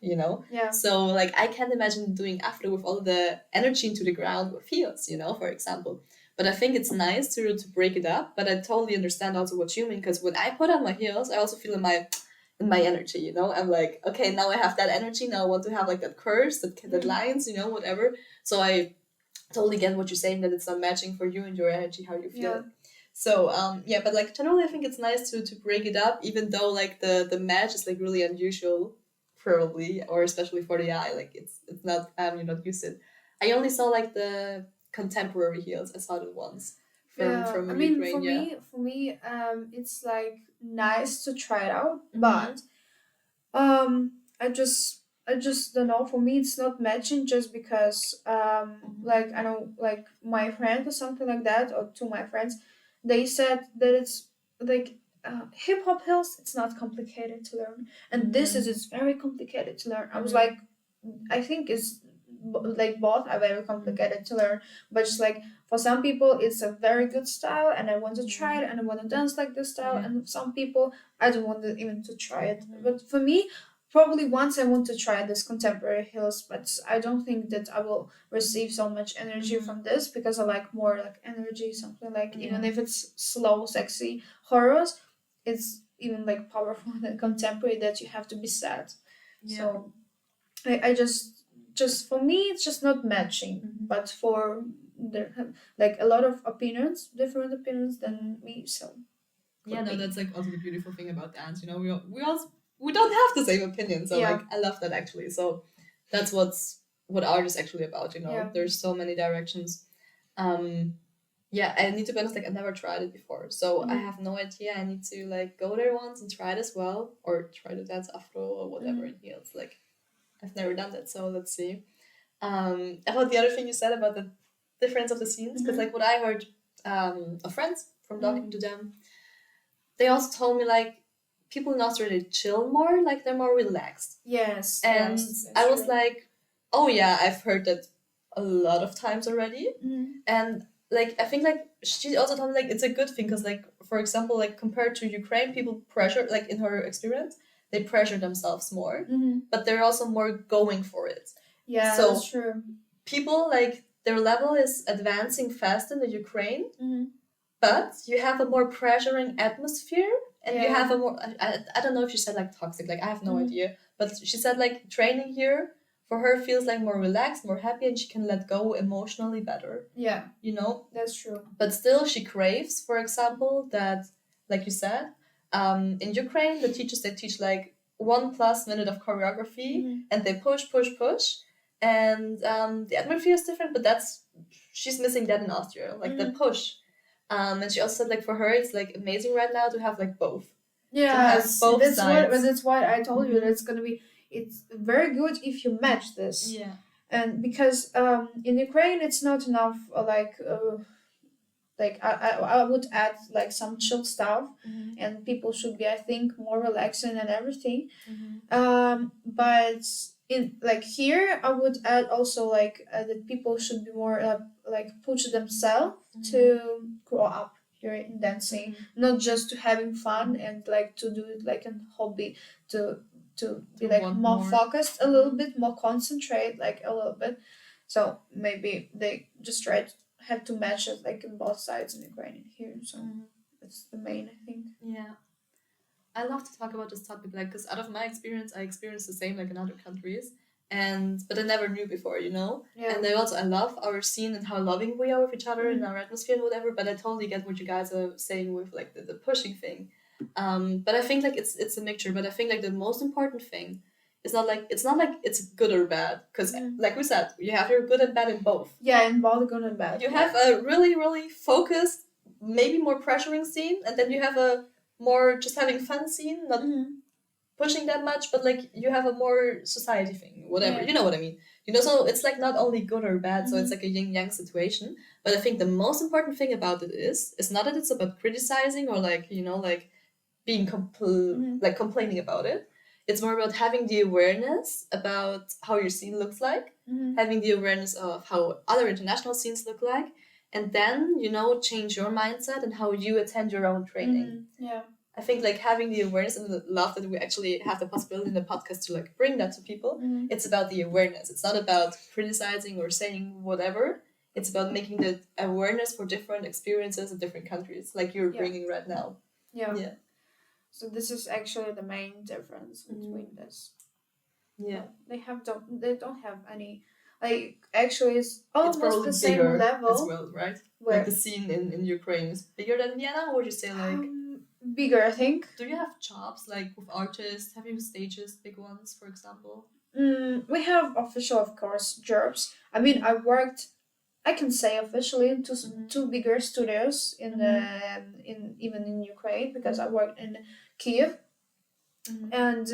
Yeah. So like I can't imagine doing Afro with all the energy into the ground with heels, for example. But I think it's nice to break it up. But I totally understand also what you mean, because when I put on my heels, I also feel in my energy, I'm like, okay, now I have that energy. Now I want to have like that curves, that lines, whatever. So I totally get what you're saying, that it's not matching for you and your energy, how you feel Yeah. it. So but like generally I think it's nice to break it up, even though like the match is like really unusual, probably, or especially for the eye, like it's not you're not used to it. I only saw like the contemporary heels. I saw it once from I mean, Ukraine. for me, it's like nice to try it out, Mhm. but I just don't know. For me, it's not matching just because like I know, like my friend or something like that, or two my friends, they said that it's like hip hop heels. It's not complicated to learn, and this is it's very complicated to learn. I was like, I think it's like both are very complicated to learn, but just like for some people it's a very good style and I want to try it and I want to dance like this style, and some people I don't want to even to try it. But for me, probably once I want to try this contemporary heels, but I don't think that I will receive so much energy from this because I like more like energy, something like even if it's slow, sexy horrors, it's even like powerful than contemporary that you have to be sad. So I just for me it's just not matching, but for there like a lot of opinions, different opinions than me. So that's like also the beautiful thing about dance. You know, we don't have the same opinion. So like I love that actually. So that's what art is actually about. You know, there's so many directions. I need to be honest, like I never tried it before, so I have no idea. I need to like go there once and try it as well, or try to dance afro or whatever in heels. Like I've never done that, so let's see. About the other thing you said about the difference of the scenes, because like what I heard of friends from talking to them, they also told me like people in Austria they chill more, like they're more relaxed. Yes, And I was like, oh yeah, I've heard that a lot of times already. And like I think like she also told me like it's a good thing because like for example like compared to Ukraine, people pressure like in her experience they pressure themselves more, but they're also more going for it. Yeah, so that's true. People like their level is advancing fast in the Ukraine, but you have a more pressuring atmosphere, and you have a more I don't know if she said like toxic, like I have no idea, but she said like training here for her feels like more relaxed, more happy, and she can let go emotionally better. Yeah, you know, that's true. but still she craves, for example, that like you said, in Ukraine the teachers they teach like 1+ minute of choreography and they push, and the atmosphere is different, but that's she's missing that in Austria, like the push. And she also said like for her it's like amazing right now to have like both. Yeah, that's why I told you that it's gonna be it's very good if you match this. Yeah. And because in Ukraine it's not enough I would add like some chill stuff, and people should be I think more relaxing and everything. But in like here I would add also like that people should be more like push themselves to grow up here in dancing, not just to having fun and like to do it like a hobby, to be like more focused a little bit, more concentrate like a little bit. So maybe they just try to have to match it like in both sides in Ukraine and here. So that's the main I think. Yeah. I love to talk about this topic, like, because out of my experience, I experienced the same, like, in other countries, but I never knew before, you know? Yeah. And I love our scene and how loving we are with each other and our atmosphere and whatever, but I totally get what you guys are saying with, like, the pushing thing. But I think, like, it's a mixture, but I think, like, the most important thing is it's not like it's good or bad, because, like we said, you have your good and bad in both. Yeah, in both good and bad. You have a really, really focused, maybe more pressuring scene, and then you have a more just having fun scene, not pushing that much, but like you have a more society thing, whatever. You know what I mean? You know, so it's like not only good or bad, so it's like a yin yang situation. But I think the most important thing about it is not that it's about criticizing or like, you know, like being like complaining about it. It's more about having the awareness about how your scene looks like, having the awareness of how other international scenes look like, and then, you know, change your mindset and how you attend your own training. Yeah. I think like having the awareness and the love that we actually have the possibility in the podcast to like bring that to people. It's about the awareness. It's not about criticizing or saying whatever. It's about making the awareness for different experiences in different countries, like you're bringing right now. Yeah. So this is actually the main difference between this. Yeah. They don't have any Like actually, it's almost probably the same bigger level. as well, right? Where? Like the scene in Ukraine is bigger than Vienna, or would you say like bigger, I think. Do you have jobs like with artists? Have you stages, big ones, for example? We have official, of course, jobs. I mean, I worked, I can say officially, in two bigger studios in even in Ukraine, because I worked in Kiev, and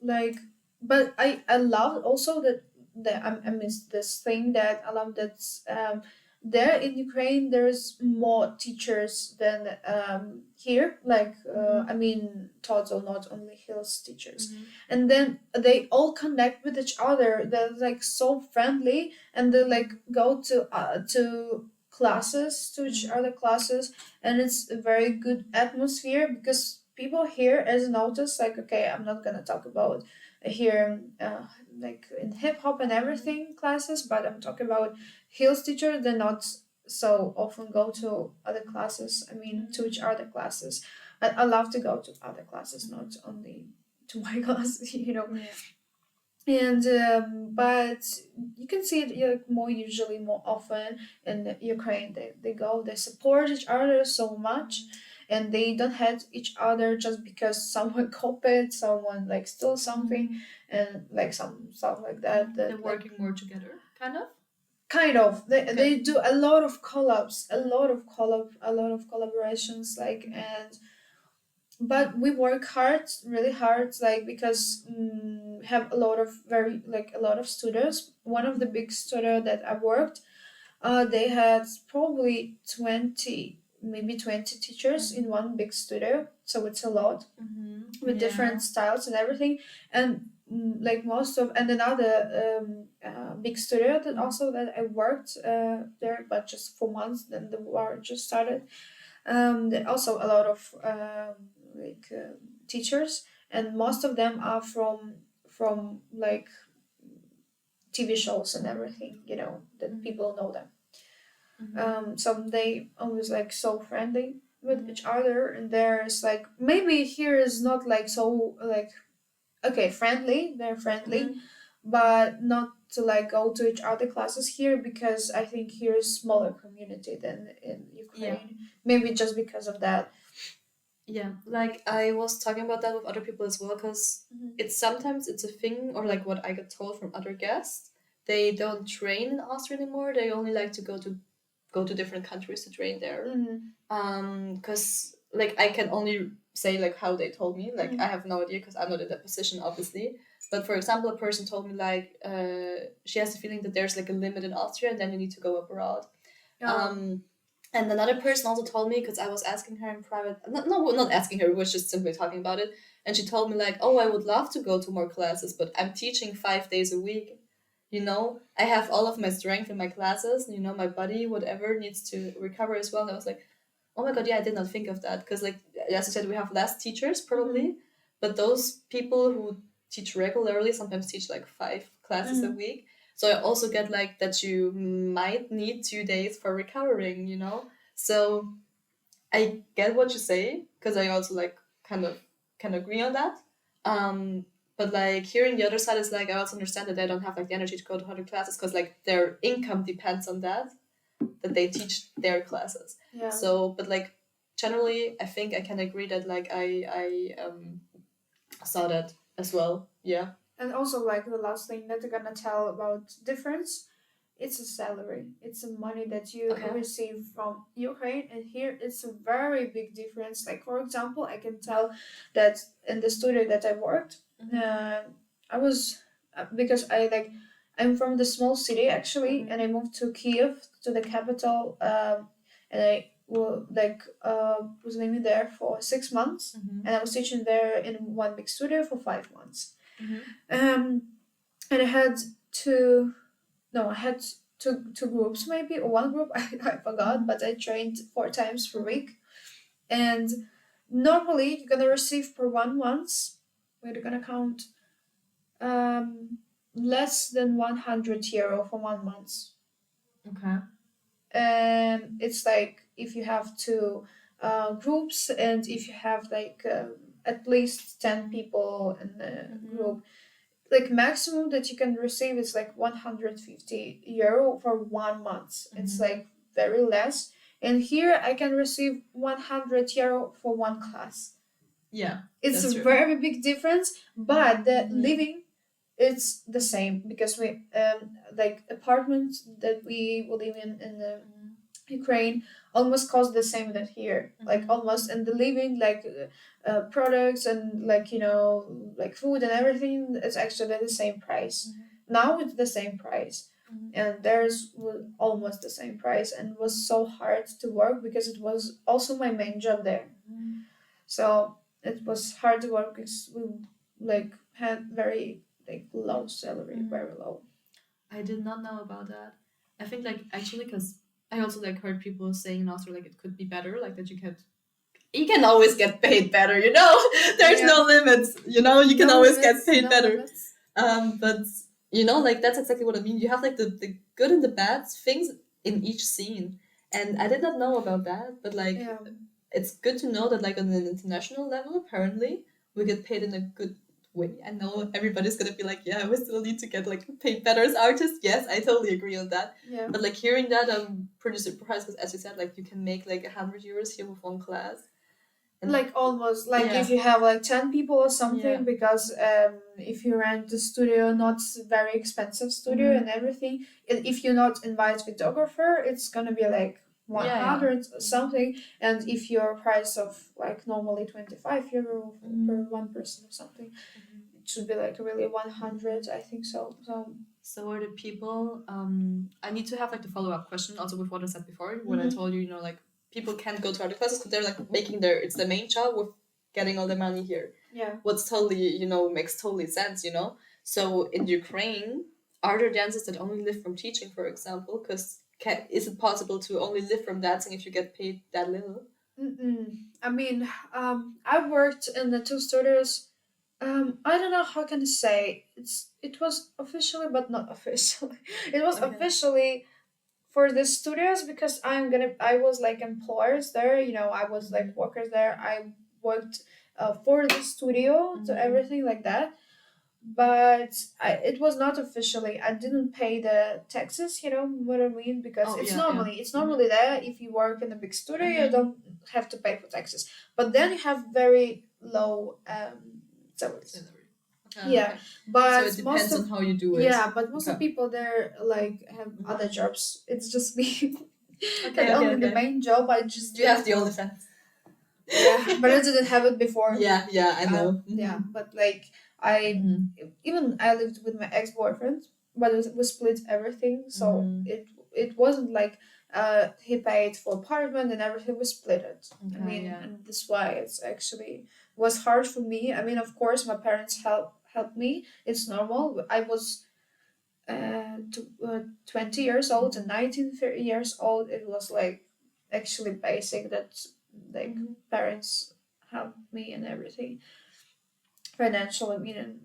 like, but I love also that I miss this thing, that I love that there in Ukraine there's more teachers than here. Like I mean, total, not only Hills teachers, and then they all connect with each other. They're like so friendly, and they like go to classes, to each other classes, and it's a very good atmosphere, because people here as notice, like, okay, I'm not gonna talk about here like in hip hop and everything classes, but I'm talking about Hills teacher. They not so often go to other classes. I mean, to each other classes. I love to go to other classes, not only to my class, you know. And but you can see it like more often in Ukraine. They go, they support each other so much, and they don't hate each other just because someone copied, someone like stole something, and like some stuff like that. They're working more together, kind of. Kind of. They do a lot of collabs, a lot of collaborations, like, and but we work hard, really hard, like, because have a lot of a lot of studios. One of the big studio that I worked, they had probably 20, maybe 20 teachers in one big studio, so it's a lot, with different styles and everything. And like most of, and another big studio that also that I worked there, but just for months, then the war just started. Also a lot of teachers, and most of them are from like TV shows and everything, you know, that people know them. So they always like so friendly with each other, and there's like, maybe here is not like so like, okay, friendly, they're friendly, but not to like go to each other classes here, because I think here is smaller community than in Ukraine. Maybe just because of that. Yeah, like I was talking about that with other people as well, because it's sometimes it's a thing, or like what I got told from other guests, they don't train in Austria anymore. They only like to go to different countries to train there. Because like I can only say like how they told me. Like I have no idea, because I'm not in that position, obviously. But for example, a person told me like she has the feeling that there's like a limit in Austria, and then you need to go abroad. And another person also told me, because I was asking her in private, not asking her, we was just simply talking about it. And she told me like, oh, I would love to go to more classes, but I'm teaching 5 days a week. You know, I have all of my strength in my classes, you know, my body, whatever, needs to recover as well. And I was like, oh my God, yeah, I did not think of that. Because like, as I said, we have less teachers probably, but those people who teach regularly sometimes teach like 5 classes a week. So I also get like that you might need 2 days for recovering, you know? So I get what you say, because I also like kind of can agree on that. But like hearing the other side is like, I also understand that they don't have like the energy to go to 100 classes, because like their income depends on that they teach their classes. Yeah. So, but like generally, I think I can agree that like I saw that as well. Yeah. And also, like, the last thing that I'm gonna tell about difference, it's a salary. It's a money that you receive from Ukraine, and here it's a very big difference. Like, for example, I can tell that in the studio that I worked, I was because I'm from the small city actually, and I moved to Kiev, to the capital, and I was living there for 6 months, and I was teaching there in one big studio for 5 months. And I had two groups, maybe, or one group, I forgot, but I trained 4 times per week. And normally you're gonna receive per 1 month, we're gonna count less than 100 euro for 1 month. Okay. And it's like if you have 2 groups, and if you have like at least 10 people in the group, like maximum that you can receive is like 150 euro for 1 month. It's like very less. And here I can receive 100 euro for one class. Yeah, it's that's a true. very big difference, but the living it's the same because we like apartments that we live in the Ukraine almost cost the same that here, like almost, and the living like products and like like food and everything is actually the same price. Now it's the same price, and theirs was almost the same price, and it was so hard to work because it was also my main job there. So it was hard to work because we like had very like low salary, very low. I did not know about that. I think like actually because I also like heard people saying in Austria like it could be better, like that you can always get paid better, There's no limits, you can always get paid better. Limits. But like that's exactly what I mean. You have like the good and the bad things in each scene. And I did not know about that, but like it's good to know that like on an international level, apparently, we get paid in a good way. I know everybody's gonna be like, yeah, we still need to get like paid better as artists. Yes, I totally agree on that. Yeah. But like hearing that, I'm pretty surprised because as you said, like you can make like 100 euros here with one class. And like almost like if you have like 10 people or something, because if you rent the studio, not very expensive studio and everything, if you not invite videographer, it's gonna be like 100 something, and if your price of like normally 25 euro per one person or something, it should be like really 100, I think so. So are the people I need to have like the follow-up question also with what I said before when I told you, like people can't go to other classes because they're like making it's the main job with getting all the money here. Yeah. What's totally, makes totally sense, So in Ukraine, are there dancers that only live from teaching, for example? Because is it possible to only live from dancing if you get paid that little? I mean, I worked in the two studios. I don't know how can I say it was officially but not officially. It was officially for the studios because I was like employers there, I was like workers there. I worked for the studio to everything like that, but it was not officially. I didn't pay the taxes, you know what I mean, because it's normally there. If you work in a big studio, you don't have to pay for taxes, but then you have very low salaries. Yeah, but so it depends on how you do it. Yeah, but most of people there like have other jobs. It's just me. The main job. I just you have the OnlyFans. Yeah, but I didn't have it before. Yeah, I know. Yeah, but like I lived with my ex-boyfriend, but we split everything, so it wasn't like he paid for apartment and everything. We split it. I mean, and that's why it's actually was hard for me. I mean, of course, my parents helped me. It's normal. I was 20 years old and 19 years old. It was like actually basic that like parents helped me and everything financial, I mean,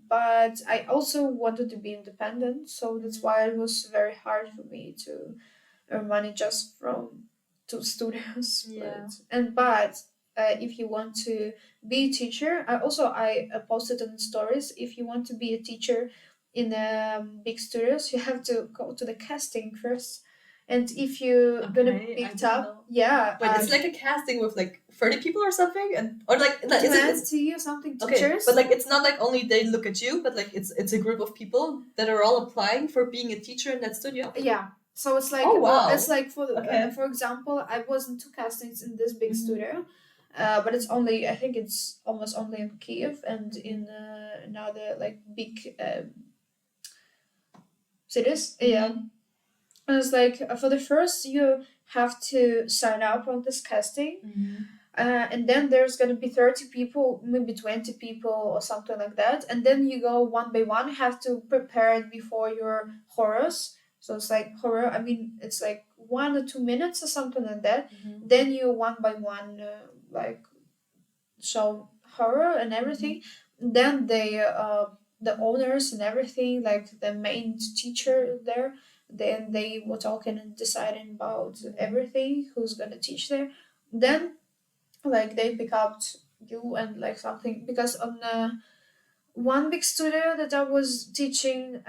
but I also wanted to be independent, so that's why it was very hard for me to earn money just from two studios. But if you want to be a teacher, I posted on stories. If you want to be a teacher in big studios, you have to go to the casting first. And if you're gonna be picked up, it's like a casting with like 30 people or something, or like 20 or something teachers. Okay, but like it's not like only they look at you, but like it's a group of people that are all applying for being a teacher in that studio. Yeah, so it's like it's like for example, I was in two castings in this big studio, but it's only I think it's almost only in Kiev and in another like big cities. Yeah. And it's like for the first you have to sign up on this casting, and then there's gonna be 30 people, maybe 20 people or something like that, and then you go one by one. You have to prepare it before your chorus. So it's like horror. I mean, it's like 1 or 2 minutes or something like that. Then you one by one like show horror and everything. Then the owners and everything, like the main teacher there. Then they were talking and deciding about everything, who's gonna teach there. Then, like they pick up you and like something because one big studio that I was teaching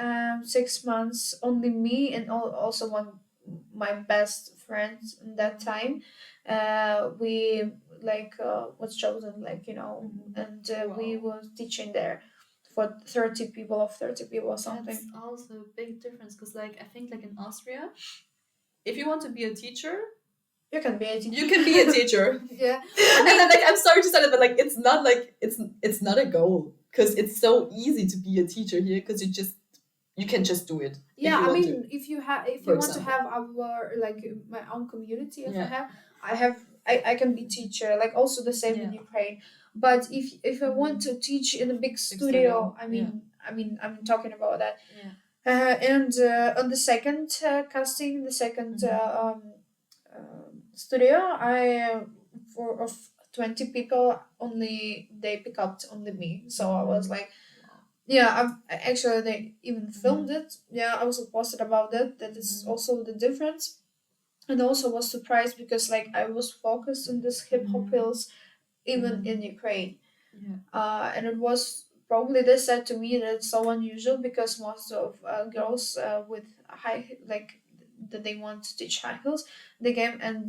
6 months, only me and also one my best friends in that time. We like was chosen, like and we Wow. were teaching there for 30 people, of 30 people or That's something. also a big difference because, like, I think, like, in Austria, if you want to be a teacher, You can be a teacher. you can be a teacher. Yeah. And then, like, I'm sorry to say that, but like, it's not like it's not a goal because it's so easy to be a teacher here because you can just do it. If Yeah, you I want mean, to, if you have, if for you want to example. have our like my own community, if Yeah. I have, I can be teacher, like also the same in Yeah. Ukraine. But if I want to teach in a big studio, I'm talking about that. Yeah. And on the second casting, the second Mhm. studio, I for of 20 people, only they pick up only me. So I was like, Wow. yeah, actually they even filmed it. Yeah, I also posted about it. That is Mhm. also the difference. And also was surprised because like I was focused on this hip hop hills even in Ukraine. Yeah. And it was probably they said to me that it's so unusual because most of girls with high like that they want to teach high heels, they came and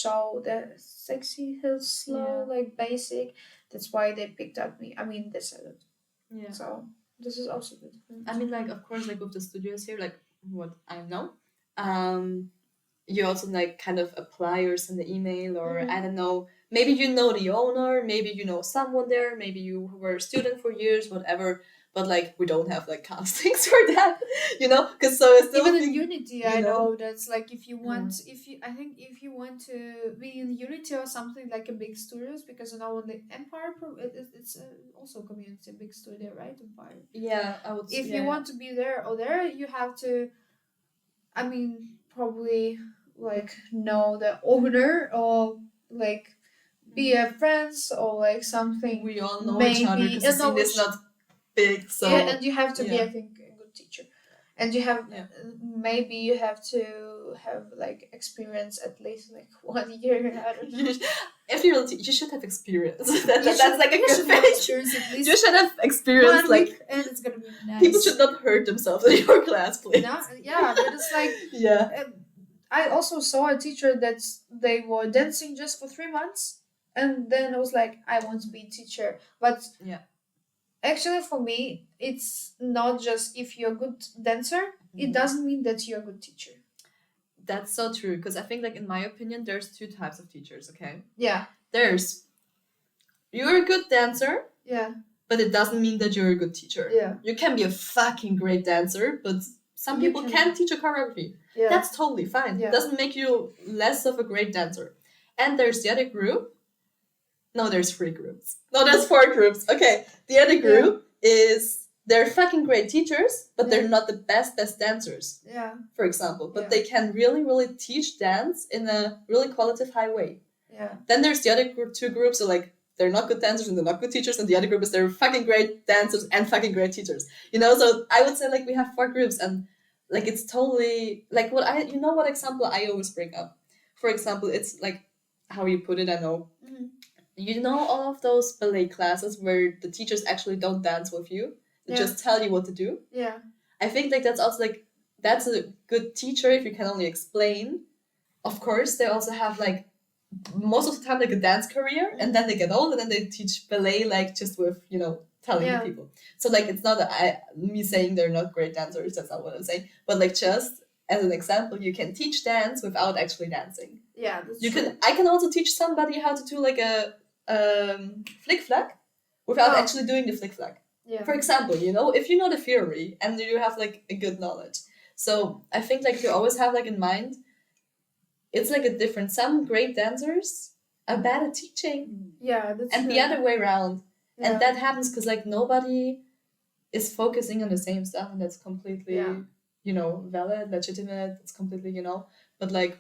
show the sexy heels slow, like basic. That's why they picked up me. I mean, they said it. Yeah. So this is also good. I mean, like, of course, like with the studios here, like what I know, um, you also like kind of apply or send an email, or I don't know, maybe you know the owner, maybe you know someone there, maybe you were a student for years, whatever. But like we don't have like castings for that, because so it's Even in Unity, I know that's like if you want, I think if you want to be in Unity or something like a big studios, because in the Empire, it's also a community, a big studio, right? Empire. Yeah, I would. If you want to be there or there, you have to. I mean, probably like know the owner or like be a friends or like something. We all know each other maybe because the scene is not big, so yeah, and you have to be, yeah. I think, a good teacher, and you have maybe you have to have like experience at least like 1 year. I don't know. If you're a you should have experience. That's like a good thing. Experience at least You should have experience, 1 like week, and it's gonna be nice. people should not hurt themselves in your class, please. No, yeah, that is like Yeah. I also saw a teacher that they were dancing just for 3 months, and then I was like, I want to be a teacher, but Yeah. actually for me, it's not just if you're a good dancer, it doesn't mean that you're a good teacher. That's so true, because I think, like, in my opinion, there's two types of teachers, okay? Yeah. There's, you're a good dancer, Yeah. but it doesn't mean that you're a good teacher. Yeah. You can be a fucking great dancer, but some people can't teach a choreography. Yeah. That's totally fine. Yeah. Doesn't make you less of a great dancer. And there's the other group. No, there's 3 groups. No, there's 4 groups. Okay. The other group is they're fucking great teachers, but they're not the best dancers. Yeah. For example. But they can really, really teach dance in a really qualitative high way. Yeah. Then there's the other 2 groups, so like they're not good dancers and they're not good teachers, and the other group is they're fucking great dancers and fucking great teachers. So I would say like we have 4 groups, and like it's totally like what example I always bring up. For example, it's like how you put it, I know. All of those ballet classes where the teachers actually don't dance with you, they just tell you what to do. Yeah. I think like that's also like that's a good teacher if you can only explain. Of course, they also have like most of the time like a dance career, and then they get old and then they teach ballet like just with telling people. So like it's not me saying they're not great dancers, that's not what I'm saying, but like just as an example, you can teach dance without actually dancing. Yeah, that's true. I can also teach somebody how to do like a flick flack without actually doing the flick flack. Yeah. For example, if you know the theory and you have like a good knowledge. So I think like you always have like in mind, it's like a difference. Some great dancers are bad at teaching. Yeah, that's and true. The other way around. Yeah. And that happens because like nobody is focusing on the same stuff, and that's completely valid, legitimate. It's completely but like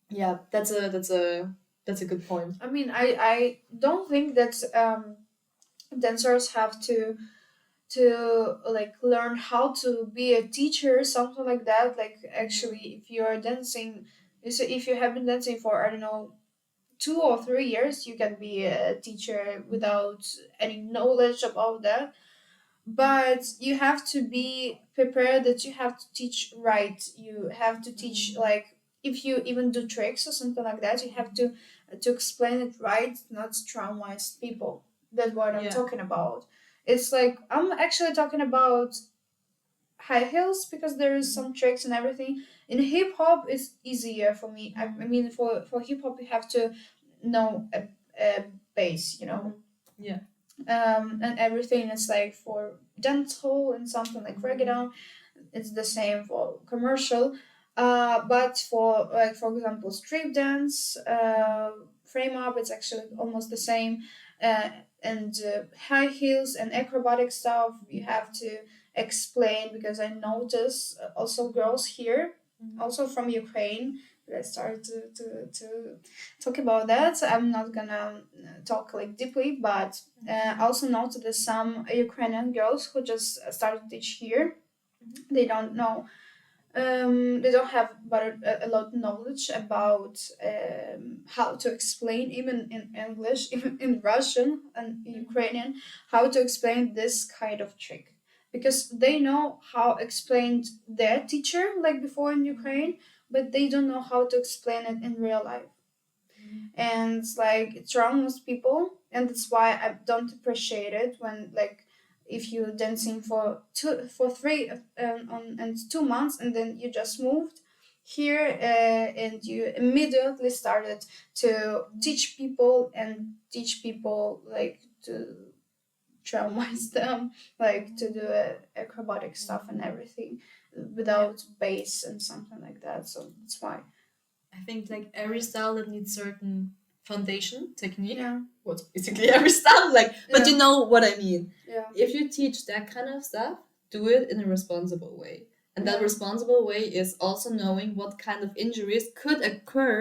yeah, that's a good point. I mean, I don't think that dancers have to like learn how to be a teacher, something like that. Like actually, if you're dancing, so if you have been dancing for, I don't know, 2 or 3 years, you can be a teacher without any knowledge about that. but you have to be prepared that you have to teach right. You have to teach like if you even do tricks or something like that, you have to explain it right, not traumatize people. That's what I'm talking about. It's like I'm actually talking about high heels because there is some tricks and everything. In hip hop, it's easier for me. I mean, for hip hop, you have to know a bass, Yeah. And everything is like for dancehall and something like reggaeton. It's the same for commercial. But for like for example, street dance, frame up, it's actually almost the same. And high heels and acrobatic stuff, you have to explain because I notice also girls here, also from Ukraine. Let's start to talk about that. I'm not gonna talk like deeply, but also noticed that some Ukrainian girls who just started to teach here, they don't know. They don't have but a lot of knowledge about how to explain, even in English, even in Russian and Ukrainian, how to explain this kind of trick. Because they know how explained their teacher, like before in Ukraine, but they don't know how to explain it in real life. And like it traumas people, and that's why I don't appreciate it when like if you dancing for 2 months and then you just moved here and you immediately started to teach people like to traumatize them, like to do acrobatic stuff and everything without bass and something like that. So that's why I think like every style that needs certain foundation technique. Yeah. What's basically every style like, but Yeah. you know what I mean. Yeah. If you teach that kind of stuff, do it in a responsible way. And that Yeah. responsible way is also knowing what kind of injuries could occur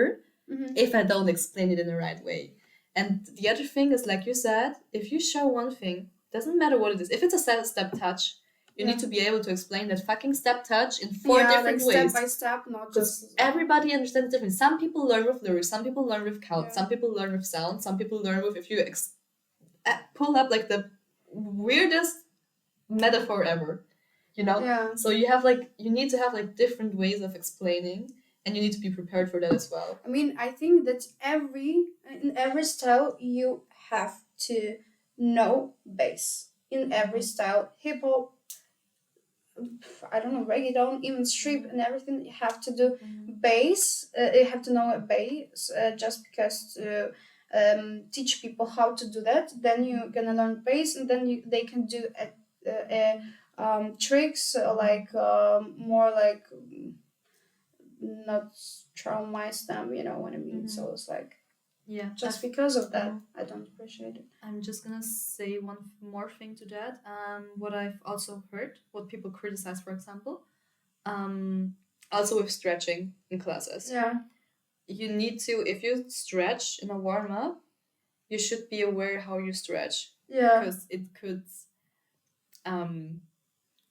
if I don't explain it in the right way. And the other thing is, like you said, if you show one thing, doesn't matter what it is. If it's a step touch, you need to be able to explain that fucking step touch in four different like ways. step by step, not Because just everybody understands different. Some people learn with lyrics, some people learn with count, some people learn with sound, some people learn with if you pull up like the weirdest metaphor ever, Yeah. So you need to have like different ways of explaining, and you need to be prepared for that as well. I mean, I think that in every style you have to know bass. In every style, hip hop, I don't know, reggaeton, even strip and everything, you have to do bass. You have to know a bass just because to teach people how to do that. Then you're gonna learn bass, and then they can do tricks like more like not traumatize them. You know what I mean? So it's like just because of that, I don't appreciate it. I'm just gonna say one more thing to that. What I've also heard, what people criticize, for example, also with stretching in classes. Yeah. You need to, if you stretch in a warm up, you should be aware how you stretch. Yeah. Because it could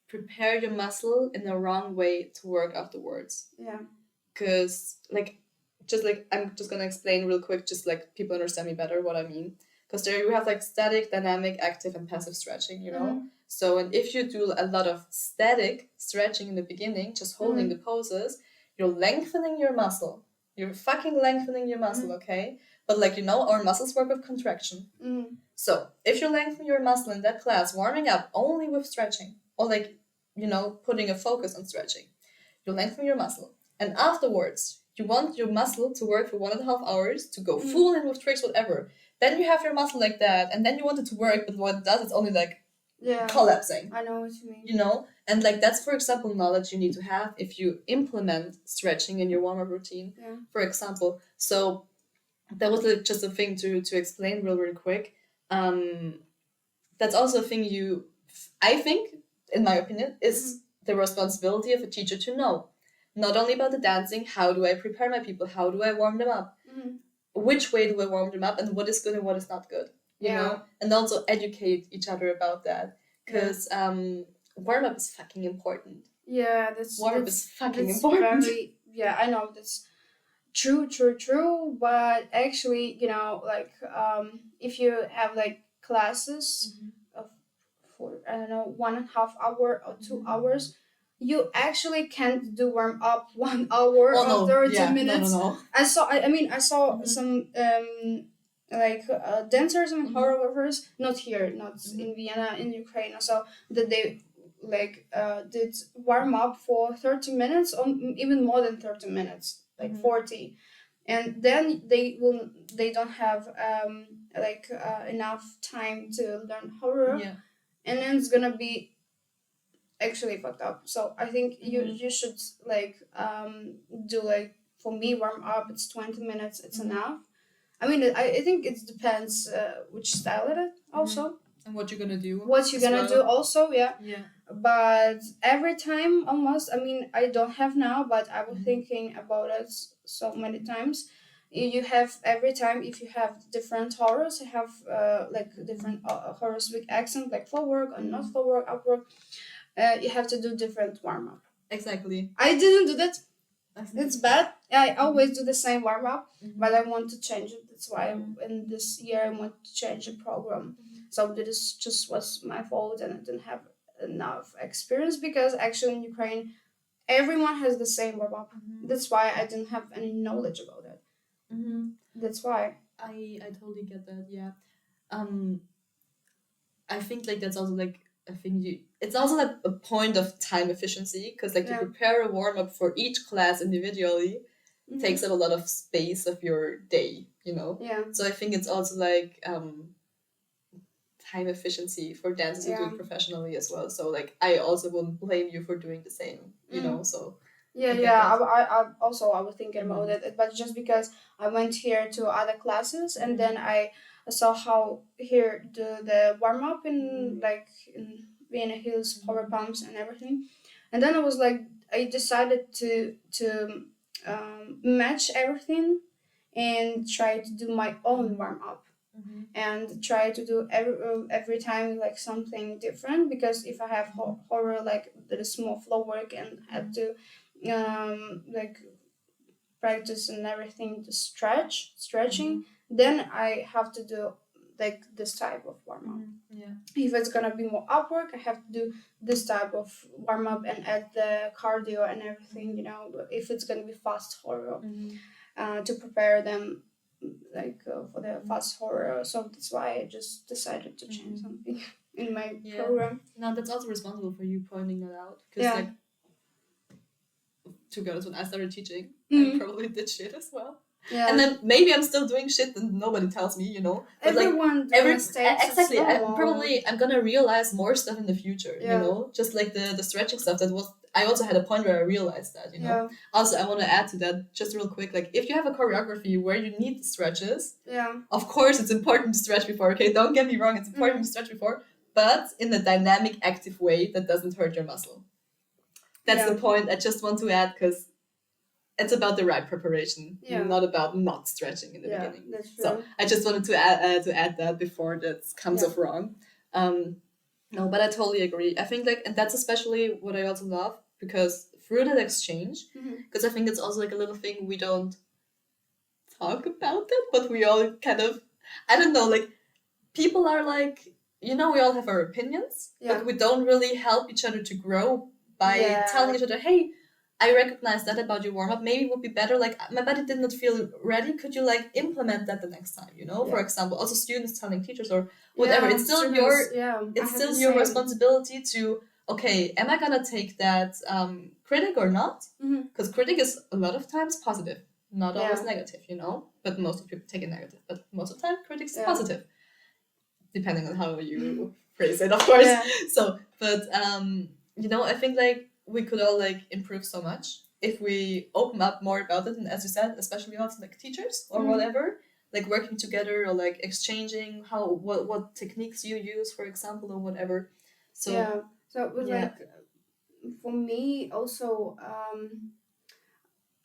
prepare your muscle in the wrong way to work afterwards. Yeah. Because I'm just gonna explain real quick, just like people understand me better what I mean. Because there you have like static, dynamic, active, and passive stretching, So, and if you do a lot of static stretching in the beginning, just holding the poses, you're lengthening your muscle. You're fucking lengthening your muscle, okay? But like, our muscles work with contraction. So, if you lengthen your muscle in that class, warming up only with stretching, or like, putting a focus on stretching, you lengthen your muscle. And afterwards, you want your muscle to work for 1.5 hours to go full in with tricks, whatever. Then you have your muscle like that, and then you want it to work, but what it does, it's only like collapsing. I know what you mean. And like that's, for example, knowledge you need to have if you implement stretching in your warm-up routine. Yeah. For example, so that was like just a thing to explain real quick. That's also a thing I think, in my opinion, is the responsibility of a teacher to know. Not only about the dancing, how do I prepare my people? How do I warm them up? Which way do I warm them up? And what is good and what is not good? You know? And also educate each other about that. Because warm-up is fucking important. Yeah, warm-up is fucking important. I know that's true. But actually, like if you have like classes for I don't know 1.5 hour or 2 hours, you actually can't do warm up 1 hour or 30 minutes. No. I saw some dancers and choreographers, not here, not in Vienna, in Ukraine. I saw that they did warm up for 30 minutes or even more than 30 minutes, 40, and then they don't have enough time to learn horror, and then it's gonna be actually fucked up. So I think you should do for me warm up. It's 20 minutes. It's enough. I mean, I think it depends which style it is also. And what you're gonna do. What you're gonna do also, yeah. But every time almost, I mean, I don't have now, but I was thinking about it so many times. You have every time, if you have different horrors, you have different horrors with accent, like floor work or not floor work, up work. You have to do different warm up. Exactly. I didn't do that. It's bad. I always do the same warm up, but I want to change it. That's why in this year I want to change the program. So this just was my fault, and I didn't have enough experience, because actually in Ukraine everyone has the same warm up. That's why I didn't have any knowledge about it. That's why. I totally get that. Yeah. I think that's also it's also a point of time efficiency, because to prepare a warm up for each class individually takes up a lot of space of your day, So I think it's also time efficiency for dancers to do it professionally as well. So I also wouldn't blame you for doing the same, So I was thinking about it, but just because I went here to other classes, and then I saw how here do the warm up in in Vienna Hills, power pumps and everything, and then I decided to match everything and try to do my own warm up. And try to do every time something different, because if I have horror there is more flow work and have to practice and everything to stretching, then I have to do this type of warm up. If it's gonna be more up work, I have to do this type of warm up and add the cardio and everything. If it's gonna be fast horror, to prepare them for the fast horror. So that's why I just decided to change something in my program. No, that's also responsible for you pointing that out, because to be honest, when I started teaching, I probably did shit as well. And then maybe I'm still doing shit and nobody tells me, But everyone exactly. I'm gonna realize more stuff in the future, just the stretching stuff. I also had a point where I realized that, Also, I want to add to that just real quick. If you have a choreography where you need the stretches, of course it's important to stretch before. Okay, don't get me wrong, it's important to stretch before, but in a dynamic, active way that doesn't hurt your muscle. That's the point I just want to add, because it's about the right preparation, not about not stretching in the beginning. That's true. So I just wanted to add that before that comes off wrong. No, but I totally agree. I think and that's especially what I also love, because through that exchange, because I think it's also a little thing we don't talk about it, but we all kind of, I don't know, people are we all have our opinions, but we don't really help each other to grow by telling each other, hey, I recognize that about your warm-up. Maybe it would be better, my body did not feel ready. Could you implement that the next time, For example, also students telling teachers or whatever. It's still your responsibility to, okay, am I gonna take that critic or not? Because critic is a lot of times positive, not always negative, But most of people take it negative. But most of the time, critics is positive, depending on how you phrase it, of course. So, but I think we could all improve so much if we open up more about it, and as you said, especially also teachers or whatever, working together or exchanging what techniques you use, for example, or whatever. So so it was for me also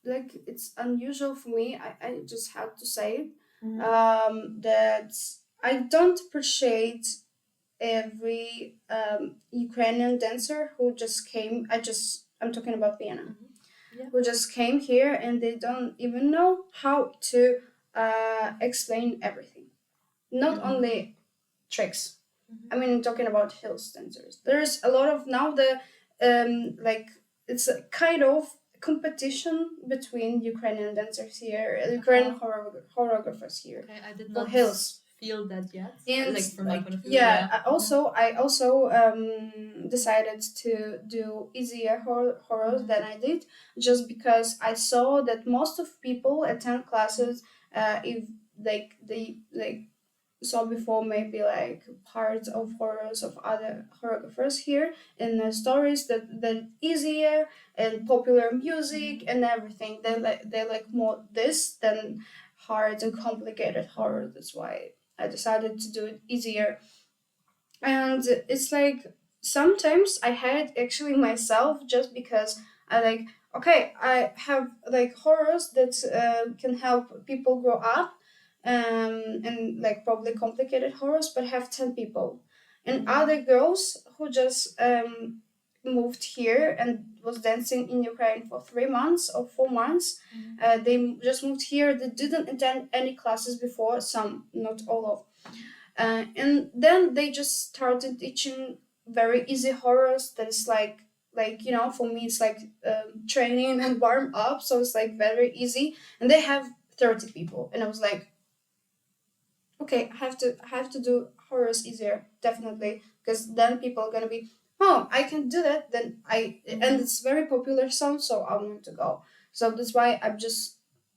it's unusual for me. I just had to say it, that I don't appreciate every Ukrainian dancer who just came. I'm talking about Vienna, who just came here and they don't even know how to explain everything. Not only tricks, I mean, talking about hills dancers, there's a lot of now like it's a kind of competition between Ukrainian dancers here, Ukrainian choreographers here. Okay, I did for not hills. feel that yet. And like from my point of view. yeah, I also decided to do easier horrors than I did, just because I saw that most of people attend classes if they saw before maybe like parts of horrors of other choreographers here in the stories that easier and popular music and everything. They like more this than hard and complicated horror. That's why I decided to do it easier. And it's like sometimes I hate actually myself just because I like, okay, I have like horrors that can help people grow up, and like probably complicated horrors, but have 10 people. And other girls who just moved here and was dancing in Ukraine for 3 months or 4 months. They just moved here. They didn't attend any classes before. Some, not all of. And then they just started teaching very easy horrors. That is like for me it's like training and warm up. So it's like very easy. And they have 30 people, and I was like, okay, I have to do horrors easier, definitely, because then people are gonna be, oh, I can do that. Then and it's very popular song, so I want to go. So that's why I just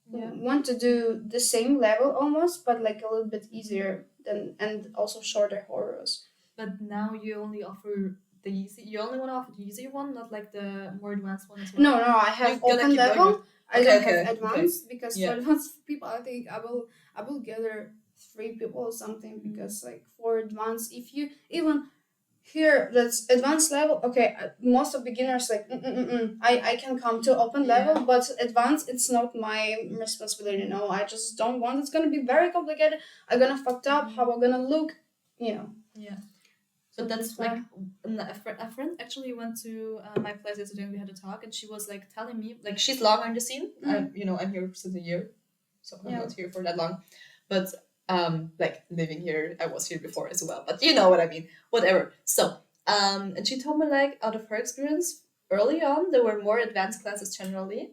want to do the same level almost, but like a little bit easier and also shorter horrors. But now you only offer the easy. You only want to offer the easy one, not like the more advanced one as well. No, I have open level. I don't have advanced because for advanced people, I think I will gather 3 people or something, because like for advanced, if you even here that's advanced level, okay, most of beginners like I can come to open level, but advanced it's not my responsibility. No, I just don't want. It's gonna be very complicated. I'm gonna fucked up how I'm gonna look, Yeah. But that's like a friend actually went to my place yesterday and we had a talk, and she was like telling me, like, she's longer in the scene. I'm here since a year, so I'm not here for that long. But like living here, I was here before as well. But you know what I mean. Whatever. So and she told me, like, out of her experience, early on there were more advanced classes generally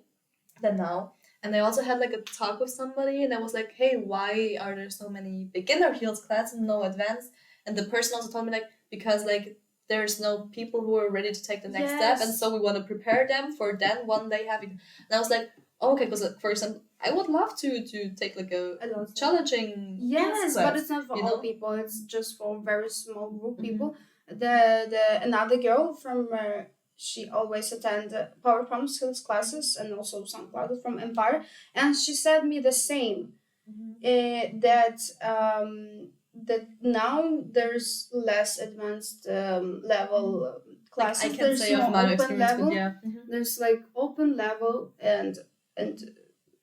than now. And I also had like a talk with somebody, and I was like, hey, why are there so many beginner heels classes and no advanced? And the person also told me, like, because like there's no people who are ready to take the next step, and so we want to prepare them for then one day having. And I was like, oh, okay, because for example, I would love to take like a challenging class, but it's not for all people. It's just for very small group people. The another girl from she always attend power pump skills classes and also some classes from Empire, and she said me the same. That now there's less advanced level classes. Like I can say of my experience, level. But there's like open level and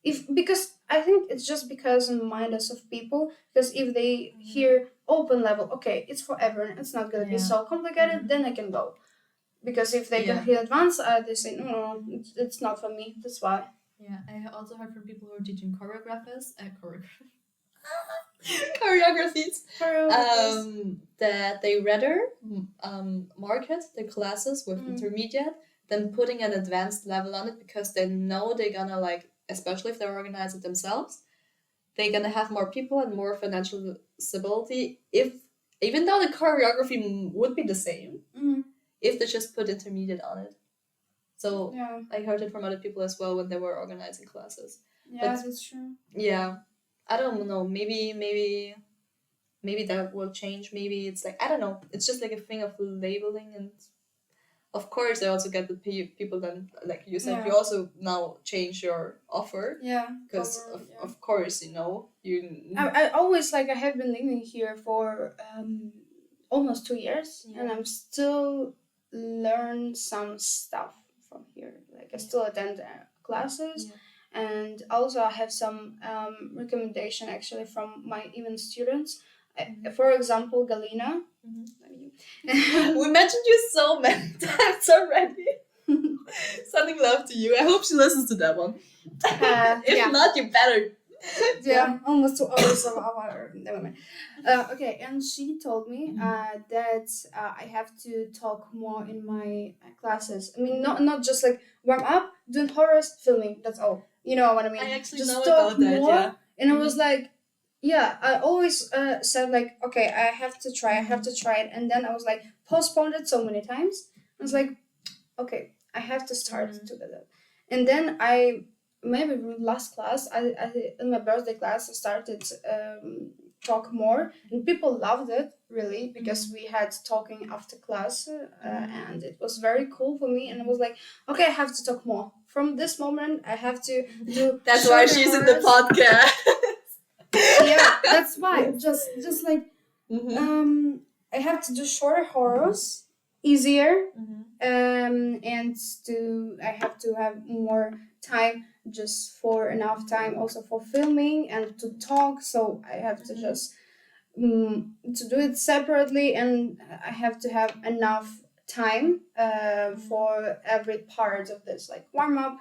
if, because I think it's just because in the minds of people, because if they hear open level, okay, it's for everyone, it's not gonna be so complicated, then I can go. Because if they can hear advanced, they say no, it's not for me. That's why. Yeah, I also heard from people who are teaching choreographers, that they rather market the classes with intermediate than putting an advanced level on it, because they know they're gonna, like, especially if they organize it themselves, they're gonna have more people and more financial stability, if even though the choreography would be the same, if they just put intermediate on it. So I heard it from other people as well when they were organizing classes. Yeah, that's true. Yeah, I don't know. Maybe that will change. Maybe it's like, I don't know. It's just like a thing of labeling, and of course I also get the people then, like you said, you also now change your offer. Yeah. Because of course, I always, like, I have been living here for almost 2 years, and I'm still learn some stuff from here. Like I still attend classes, and also I have some recommendation actually from my even students. For example, Galina. We mentioned you so many times already. Sending love to you. I hope she listens to that one. If not, you better Yeah, almost 2 hours of our. Never mind. Okay, and she told me that I have to talk more in my classes. I mean, not just like warm up, doing horrors, filming. That's all. You know what I mean? I actually just know talk about that, more, yeah. And I was like, yeah, I always said like, okay, I have to try it, and then I was like postponed it so many times. I was like, okay, I have to start to do that, and then I maybe last class, I in my birthday class I started talk more, and people loved it really because we had talking after class, and it was very cool for me, and I was like, okay, I have to talk more. From this moment, I have to do. That's why she's in the podcast. Yeah, that's why. Just like I have to do shorter horrors, easier, and I have to have more time, just for enough time also for filming and to talk. So I have to just to do it separately, and I have to have enough time for every part of this, like warm up,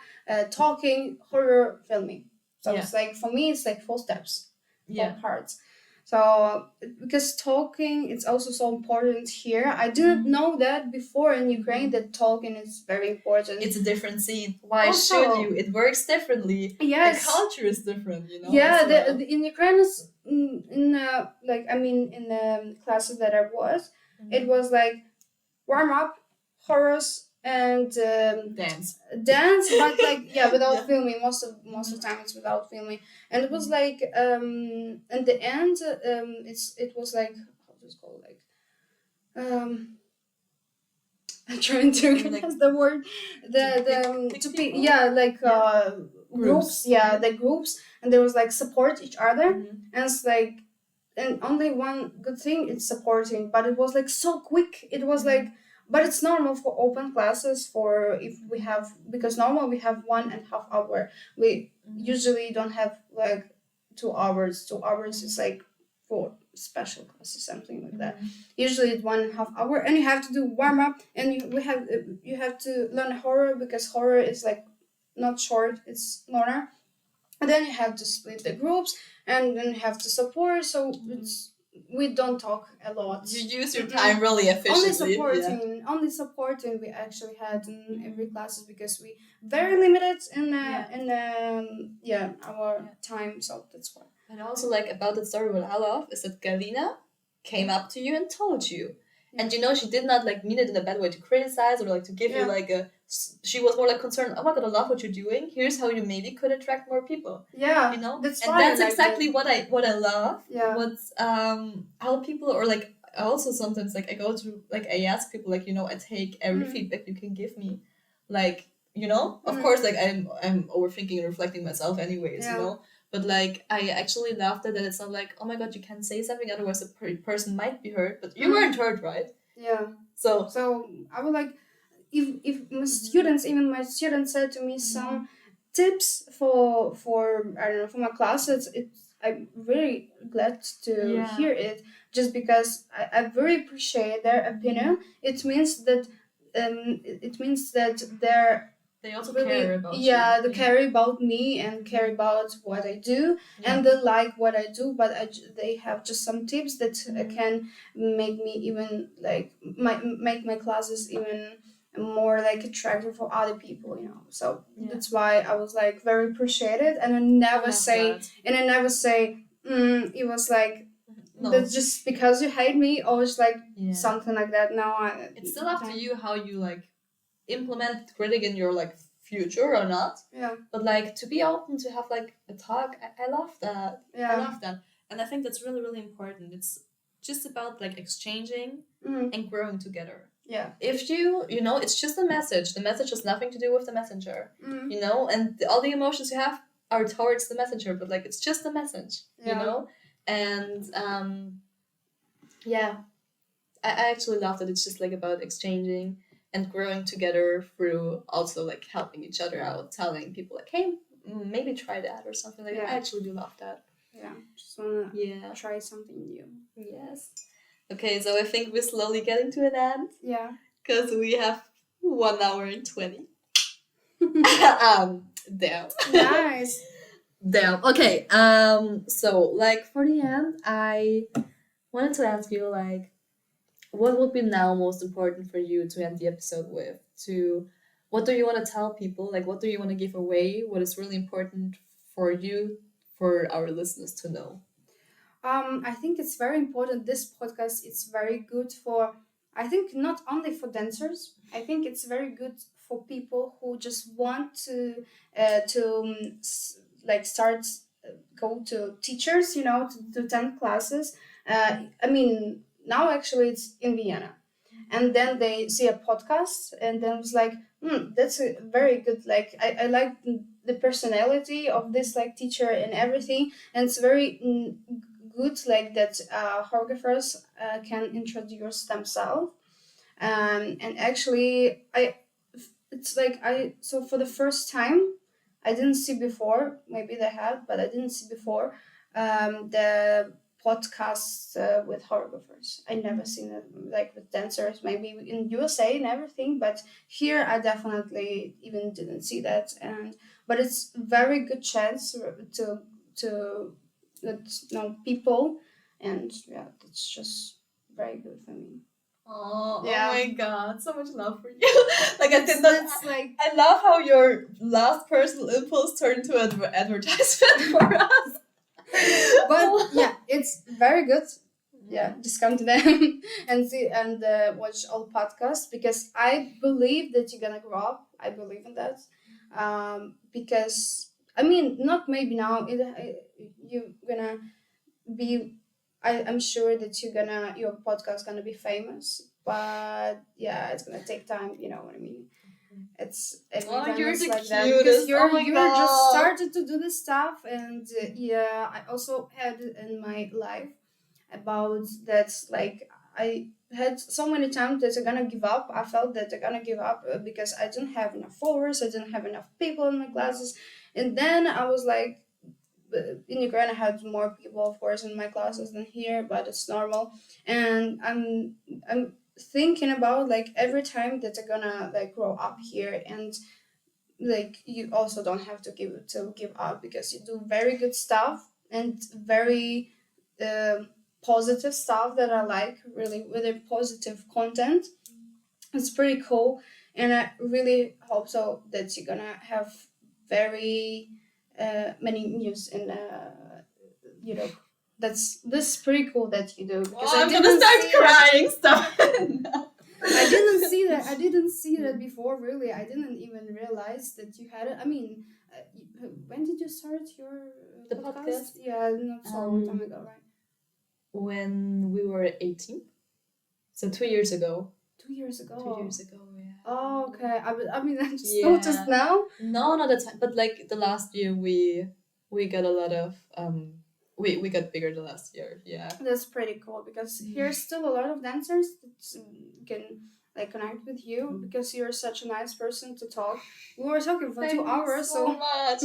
talking, horror, filming. So it's like, for me, it's like 4 steps, 4 parts. So because talking, it's also so important here. I didn't know that before in Ukraine, that talking is very important. It's a different scene. Why should you? It works differently. Yes. The culture is different, you know. Yeah, in Ukraine, is in the classes that I was, it was like warm up, horrors, and dance, but like without filming. Most of the time it's without filming, and it was like in the end it was like, how does it called, like I'm trying to guess the word, groups, the groups, and there was like support each other, and it's like, and only one good thing, it's supporting, but it was like so quick. It was like, but it's normal for open classes, for if we have, because normal we have 1.5 hour. We usually don't have like 2 hours. 2 hours is like for special classes, something like that. Usually it's 1.5 hour, and you have to do warm up, and you have to learn horror, because horror is like not short, it's longer. And then you have to split the groups, and then you have to support. So we don't talk a lot. You use your time really efficiently. Only supporting we actually had in every classes, because we very limited in our time. So that's why. And also, like, about the story, what I love is that Galina came up to you and told you. And you know, she did not like mean it in a bad way to criticize or like to give you like a. She was more like concerned. Oh my god, I love what you're doing. Here's how you maybe could attract more people. Yeah, you know, that's exactly what I love. Yeah, what's how people, or like, I also sometimes like I go to like, I ask people, like, you know, I take every feedback you can give me, like, you know, of course, like I'm overthinking and reflecting myself anyways, you know. But like, I actually love that it's not like, oh my god, you can't say something, otherwise the person might be hurt. But you weren't hurt, right? Yeah. So I would like, if my students, even my students said to me some tips for I don't know, for my classes, I'm very glad to hear it, just because I very appreciate their opinion. It means that they're. They also care about you. They care about me and care about what I do, and they like what I do, but they have just some tips that can make me even like make my classes even more like attractive for other people, you know. So that's why I was like very appreciated, and I never say it was like that's just because you hate me, or it's like something like that. No, it's still up to you how you like implement critic in your like future or not. But like, to be open to have like a talk, I love that. I love that, and I think that's really, really important. It's just about like exchanging and growing together. If you know, it's just a message. The message has nothing to do with the messenger, you know, and all the emotions you have are towards the messenger, but like, it's just a message, you know. And I actually love that it's just like about exchanging and growing together through also like helping each other out, telling people like, hey, maybe try that or something like that. I actually do love that. Just wanna try something new. Yes. Okay, so I think we're slowly getting to an end. Because we have 1 hour and 20. Damn. Nice. Damn. Okay. So like for the end, I wanted to ask you like, what would be now most important for you to end the episode with? To what do you want to tell people? Like, what do you want to give away? What is really important for you, for our listeners to know? I think it's very important. This podcast is very good for, I think, not only for dancers. I think it's very good for people who just want like start go to teachers, to attend classes. I mean, now actually it's in Vienna, and then they see a podcast, and then it's like, that's a very good. Like I like the personality of this like teacher and everything, and it's very good like that choreographers can introduce themselves, and actually it's like I so for the first time I didn't see before, maybe they had, but I didn't see before the podcasts with choreographers. I never seen it like with dancers, maybe in USA and everything, but here I definitely even didn't see that. And but it's very good chance to know people, and yeah, that's just very good for me. Oh, Yeah. oh my god, so much love for you. Like I did not. That's like I love how your last personal impulse turned into an advertisement for us. but yeah, it's very good. Yeah, just come to them and see and watch all podcasts, because I believe that you're gonna grow up. I believe in that, because I mean, not maybe now. You're gonna be. I'm sure that your podcast gonna be famous, but yeah, it's gonna take time. You know what I mean? It's every time you're it's the like that, cutest. because Oh my you're God. just started to do this stuff, and yeah, I also had it in my life about that. Like I had so many times that I'm gonna give up. I felt that I'm gonna give up because I didn't have enough followers. I didn't have enough people in my classes, and then I was like, in Ukraine I had more people, of course, in my classes than here, but it's normal. And I'm thinking about like every time that I'm gonna like grow up here, and like you also don't have to give up, because you do very good stuff and very positive stuff that I like, really really positive content. It's pretty cool, and I really hope so that you're gonna have very many news in Europe. This is pretty cool that you do, because I'm gonna start crying. Stop. I didn't see that. I didn't see that before. Really, I didn't even realize that you had it. I mean, when did you start your The podcast? Yeah, not so long time ago, right? When we were 18, so 2 years ago. 2 years ago. 2 years ago, yeah. Oh, okay. I mean, I just noticed now. No, not the time, but like the last year, we got a lot of we got bigger the last year. Yeah. That's pretty cool, because here's still a lot of dancers that can like connect with you, because you're such a nice person to talk. We were talking for 2 hours, so so much.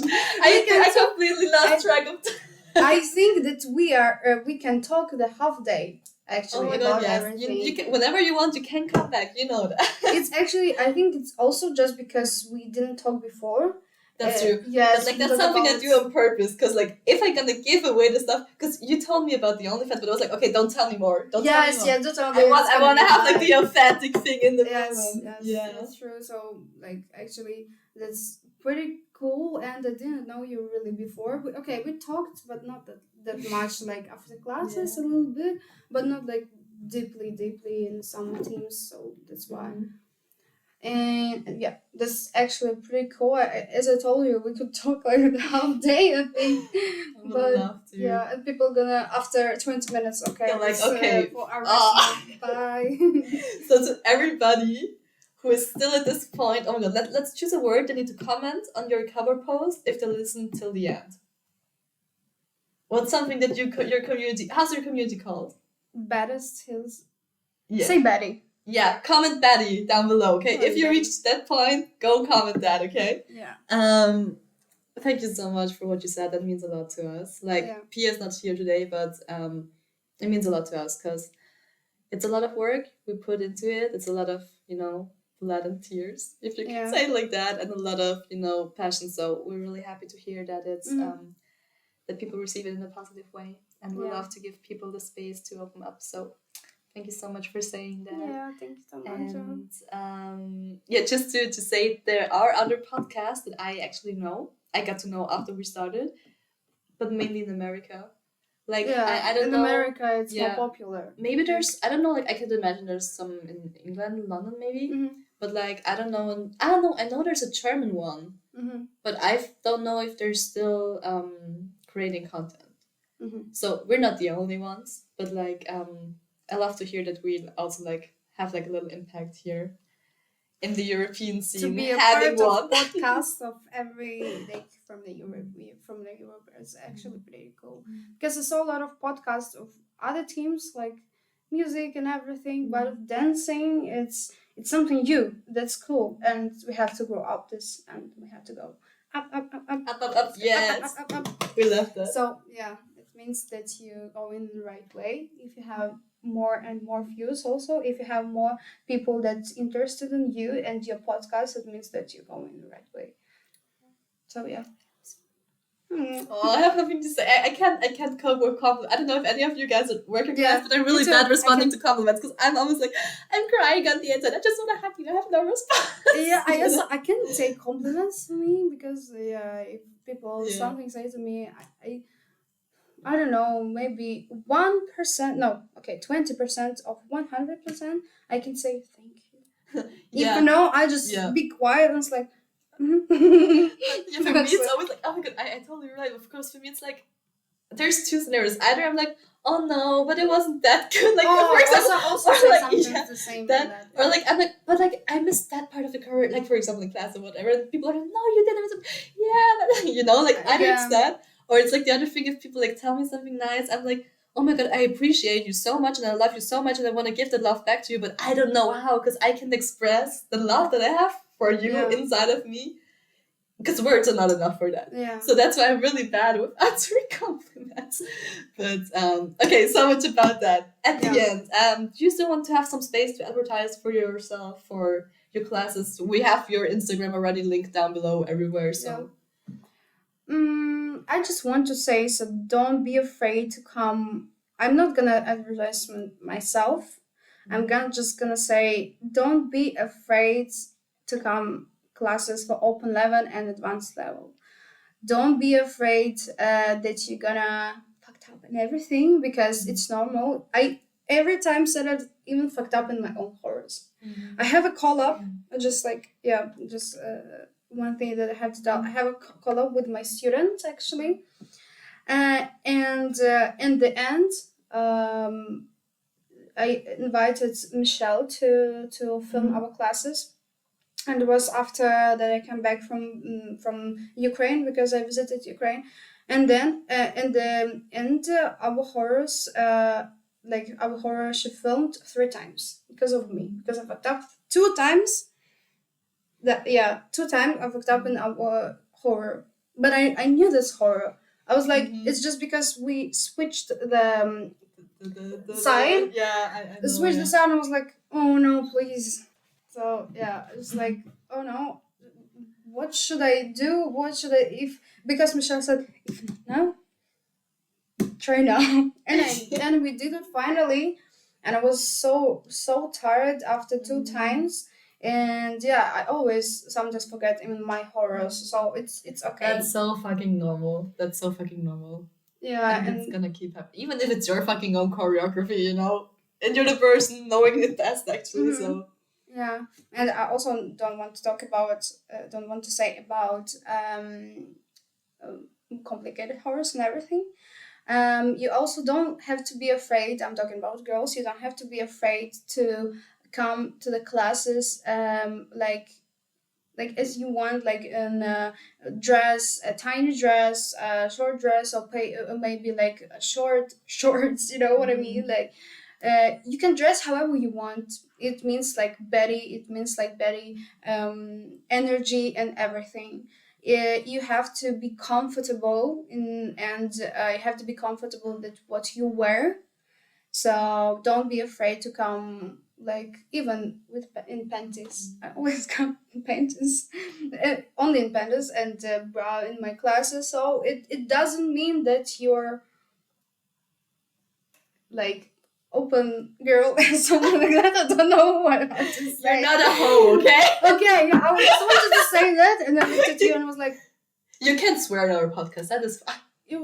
I completely lost track of time. I think that we can talk the half day actually about everything. You can, whenever you want, you can come back. You know that. It's actually, I think it's also just because we didn't talk before. That's true. Yes, but like that's something I do on purpose, because like if I'm gonna give away the stuff, because you told me about the OnlyFans, but I was like, okay, don't tell me more. Don't tell me more. Yeah, don't tell me. I want to have like the authentic thing in the moment. Yes, that's true. So like actually, that's pretty cool, and I didn't know you really before. We talked, but not that much. Like after classes, a little bit, but not like deeply in some teams. So that's why. And yeah, that's actually pretty cool. As I told you, we could talk like a half day, I think. But yeah, and people gonna after 20 minutes, okay, they're like, okay, for our bye. So to everybody who is still at this point, oh my god, let's choose a word. They need to comment on your cover post if they listen till the end. What's something that your community? How's your community called? Baddest Hills. Yeah. Say Betty. Yeah, comment Betty down below, okay? If you reached that point, go comment that, okay? Yeah. Thank you so much for what you said. That means a lot to us. Like, Pia's not here today, but it means a lot to us, because it's a lot of work we put into it. It's a lot of, blood and tears, if you can say it like that, and a lot of, passion. So we're really happy to hear that it's that people receive it in a positive way. And we love to give people the space to open up. So thank you so much for saying that. Yeah, thank you so much. And just to say, there are other podcasts that I actually know. I got to know after we started, but mainly in America. Like, I don't know. In America, it's more popular. Maybe there's, I don't know, like, I can imagine there's some in England, London, maybe. Mm-hmm. But, like, I don't know. I know there's a German one. Mm-hmm. But I don't know if they're still creating content. Mm-hmm. So we're not the only ones. But, like, I love to hear that we also, like, have, like, a little impact here in the European scene. To be a part of podcast of every, like, from the Europe is actually pretty cool. Because there's a lot of podcasts of other teams, like music and everything, but of dancing, it's something new. That's cool. And we have to grow up this, and we have to go up. Yes. Up. We love that. So, yeah, it means that you go in the right way. If you have more and more views, also if you have more people that's interested in you and your podcast, it means that you go in the right way. So yeah. Oh, I have nothing to say. I can't cope with compliments. I don't know if any of you guys are working class, but I'm really bad responding to compliments because I'm almost like, I'm crying on the inside. I just want to hug you. I have no response. Yeah, I can take compliments to me because if people something say to me, I don't know, maybe 1%, no, okay, 20% of 100%, I can say thank you. If no, I just be quiet and it's like, for me, it's always like, oh my god, I totally right. Of course, for me, it's like, there's two scenarios. Either I'm like, oh no, but it wasn't that good. Like, for example, also or like, the same that, or like, I'm like, but like, I missed that part of the career. Like, for example, in class or whatever, and people are like, no, you didn't. Yeah, but, you know, like, either it's that, or it's like the other thing, if people like tell me something nice, I'm like, oh my god, I appreciate you so much and I love you so much and I want to give that love back to you, but I don't know how, because I can express the love that I have for you inside of me, because words are not enough for that. Yeah. So that's why I'm really bad with answering compliments. But okay, so much about that. At the end, do you still want to have some space to advertise for yourself, for your classes? We have your Instagram already linked down below everywhere, so... I just want to say, so don't be afraid to come. I'm not gonna advertise myself. I'm just gonna say, don't be afraid to come classes for open level and advanced level. Don't be afraid that you're gonna fucked up and everything, because it's normal. I every time said I've even fucked up in my own horrors. I have a call up, just like one thing that I have to tell. I have a call up with my students actually, and in the end, I invited Michelle to film our classes, and it was after that I came back from Ukraine, because I visited Ukraine, and then in the end our horrors our horror she filmed 3 times because of me, because I fucked up 2 times. 2 times I fucked up in our horror, but I knew this horror. I was like, it's just because we switched the side. I switched the sound. I was like, oh no, please. So yeah, it's like, oh no, what should I do? What should I because Michelle said, if not now, try now, and we did it finally, and I was so tired after 2 times. And I always sometimes forget even my horrors, so it's okay. That's so fucking normal. Yeah, and it's gonna keep happening, even if it's your fucking own choreography, you know, and you're the person knowing it best actually. So yeah, and I also don't want to say about complicated horrors and everything. You also don't have to be afraid. I'm talking about girls. You don't have to be afraid to come to the classes like as you want, like in a dress, a tiny dress, a short dress, or maybe like a shorts, you know what I mean, like you can dress however you want. It means like Betty, energy and everything. You have to be comfortable and you have to be comfortable with what you wear. So don't be afraid to come like even in panties. I always got panties, only in panties and bra in my classes. So it doesn't mean that you're like open girl or something like that. I don't know what to say. You're not a hoe, okay? Okay, yeah, I just wanted to say that, and then I looked at you and was like, you can swear on our podcast. That is fine. You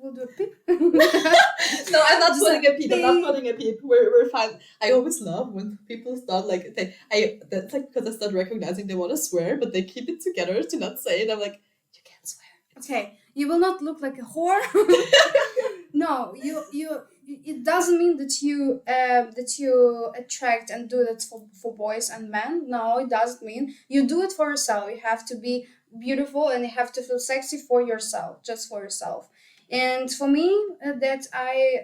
will do a peep? No, I'm not putting a peep. I'm not putting a peep. We're fine. I always love when people start like that's like because I start recognizing they want to swear, but they keep it together to not say it. I'm like, you can't swear. Okay, you will not look like a whore. No, you. It doesn't mean that you attract and do that for boys and men. No, it doesn't mean you do it for yourself. You have to be beautiful and you have to feel sexy for yourself, just for yourself. And for me, that I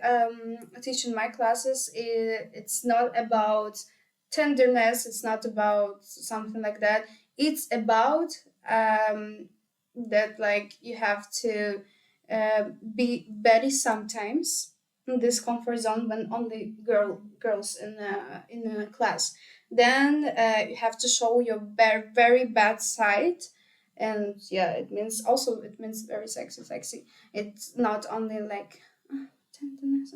teach in my classes, it's not about tenderness. It's not about something like that. It's about that like you have to be Betty sometimes in this comfort zone when only girls in a class. Then you have to show your very bad side, and yeah, it means very sexy. It's not only like tenderness.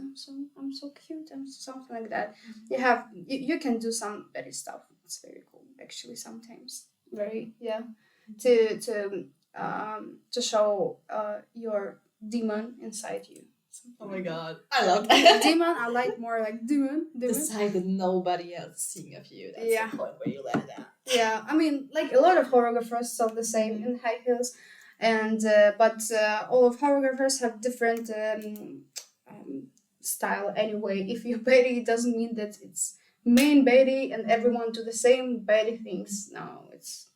I'm so cute. I'm something like that. You can do some Betty stuff. It's very cool actually sometimes. Very to show your demon inside you. Oh my god, I love that. Demon, I like more like demon. The side that nobody else is seeing of you. That's the point where you let it out. Yeah, I mean, like a lot of choreographers sell the same in high heels, and but all of choreographers have different style anyway. If you're Betty, it doesn't mean that it's main Betty and everyone do the same Betty things. No, it's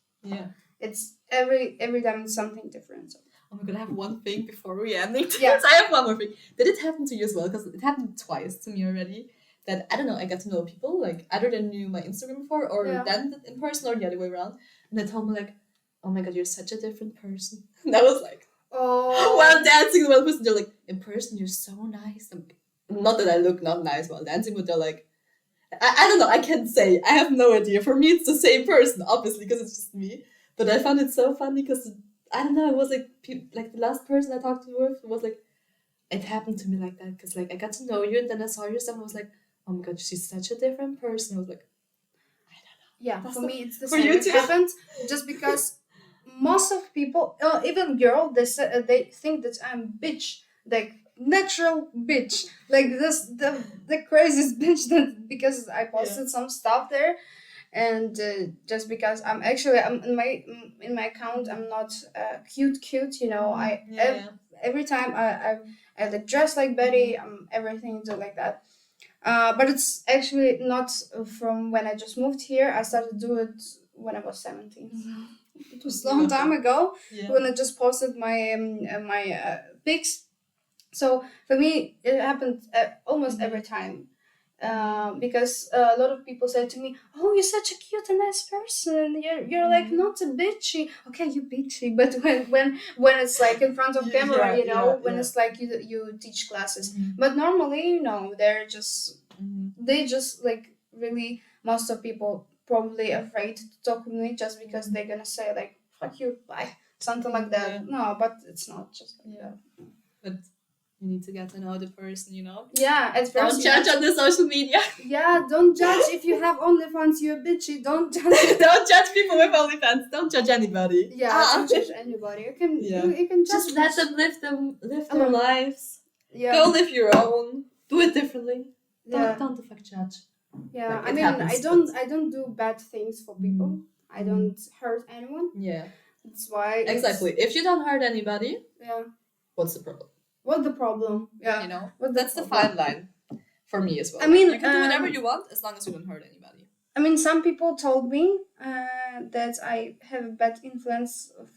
every time it's something different. So. Oh my god, I have one thing before we end it. Yes, I have one more thing. Did it happen to you as well? Because it happened twice to me already. That, I don't know, I got to know people, like, either they knew my Instagram before, or then in person, or the other way around. And they told me, like, oh my god, you're such a different person. And I was like, while dancing with one person, they're like, in person, you're so nice. Not that I look not nice while dancing, but they're like, I don't know, I can't say. I have no idea. For me, it's the same person, obviously, because it's just me. But I found it so funny, because I don't know, it was like the last person I talked to with was like, it happened to me like that, because like I got to know you and then I saw your stuff and I was like, oh my god, she's such a different person. I was like, I don't know. Yeah, that's for me it's the same. It happened just because most of people, even girl, they think that I'm bitch, like natural bitch, like this the craziest bitch that because I posted some stuff there. And just because I'm in my account, I'm not cute, you know. Every time I like dress like Betty, everything do like that. But it's actually not from when I just moved here. I started to do it when I was 17. It was a long time ago when I just posted my pics. So for me, it happened almost every time. Because a lot of people say to me, "Oh, you're such a cute and nice person. You're like not a bitchy. Okay, you bitchy, but when it's like in front of camera, you know, when it's like you teach classes. But normally, you know, they're just they just like really most of people probably afraid to talk with me just because they're gonna say like fuck you, bye, something like that. No, but it's not just like that. But you need to get to know the person, you know? Yeah, at first. Don't judge on the social media. Yeah, don't judge if you have OnlyFans, you're bitchy. Don't judge. Don't judge people with OnlyFans. Don't judge anybody. Yeah, don't judge anybody. You can just let them live their lives. Yeah. Go live your own. Do it differently. Don't the fuck judge. Yeah, like, I don't do bad things for people. I don't hurt anyone. Yeah. That's why. Exactly. If you don't hurt anybody, what's the problem? What's the problem? Yeah. You know? That's the fine line for me as well. I mean, you can do whatever you want as long as you don't hurt anybody. I mean, some people told me that I have a bad influence of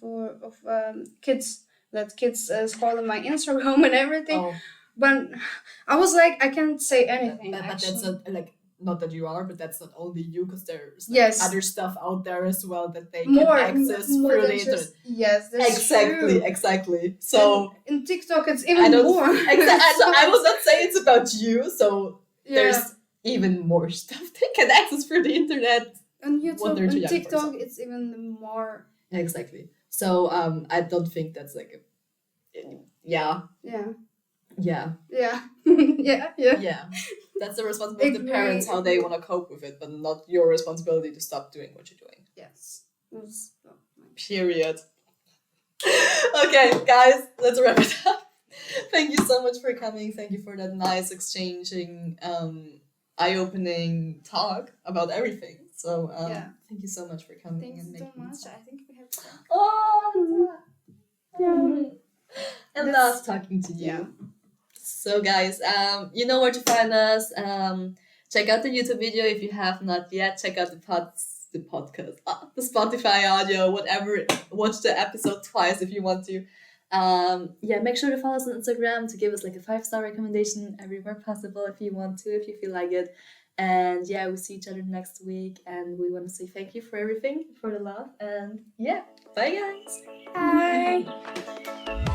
kids. That kids spoiling my Instagram and everything. Oh. But I was like, I can't say anything. But that's not that you are, but that's not only you, because there's other stuff out there as well that they can access through the internet. Yes, that's true. Exactly. So in TikTok, it's even more. I will not say it's about you. So there's even more stuff they can access through the internet. On YouTube and TikTok, it's even more. Exactly. So I don't think that's like yeah. That's the responsibility of the parents, how they want to cope with it, but not your responsibility to stop doing what you're doing. Yes. Period. Okay, guys, let's wrap it up. Thank you so much for coming. Thank you for that nice exchanging, eye-opening talk about everything. So thank you so much for coming. Thanks so much. I think we have fun. Oh, and love talking to you. Yeah. So guys, you know where to find us. Check out the YouTube video if you have not yet. Check out the podcast, the Spotify audio, whatever. Watch the episode twice if you want to. Make sure to follow us on Instagram to give us like a 5-star recommendation everywhere possible if you want to, if you feel like it. And we'll see each other next week, and we want to say thank you for everything, for the love, and bye guys. Bye.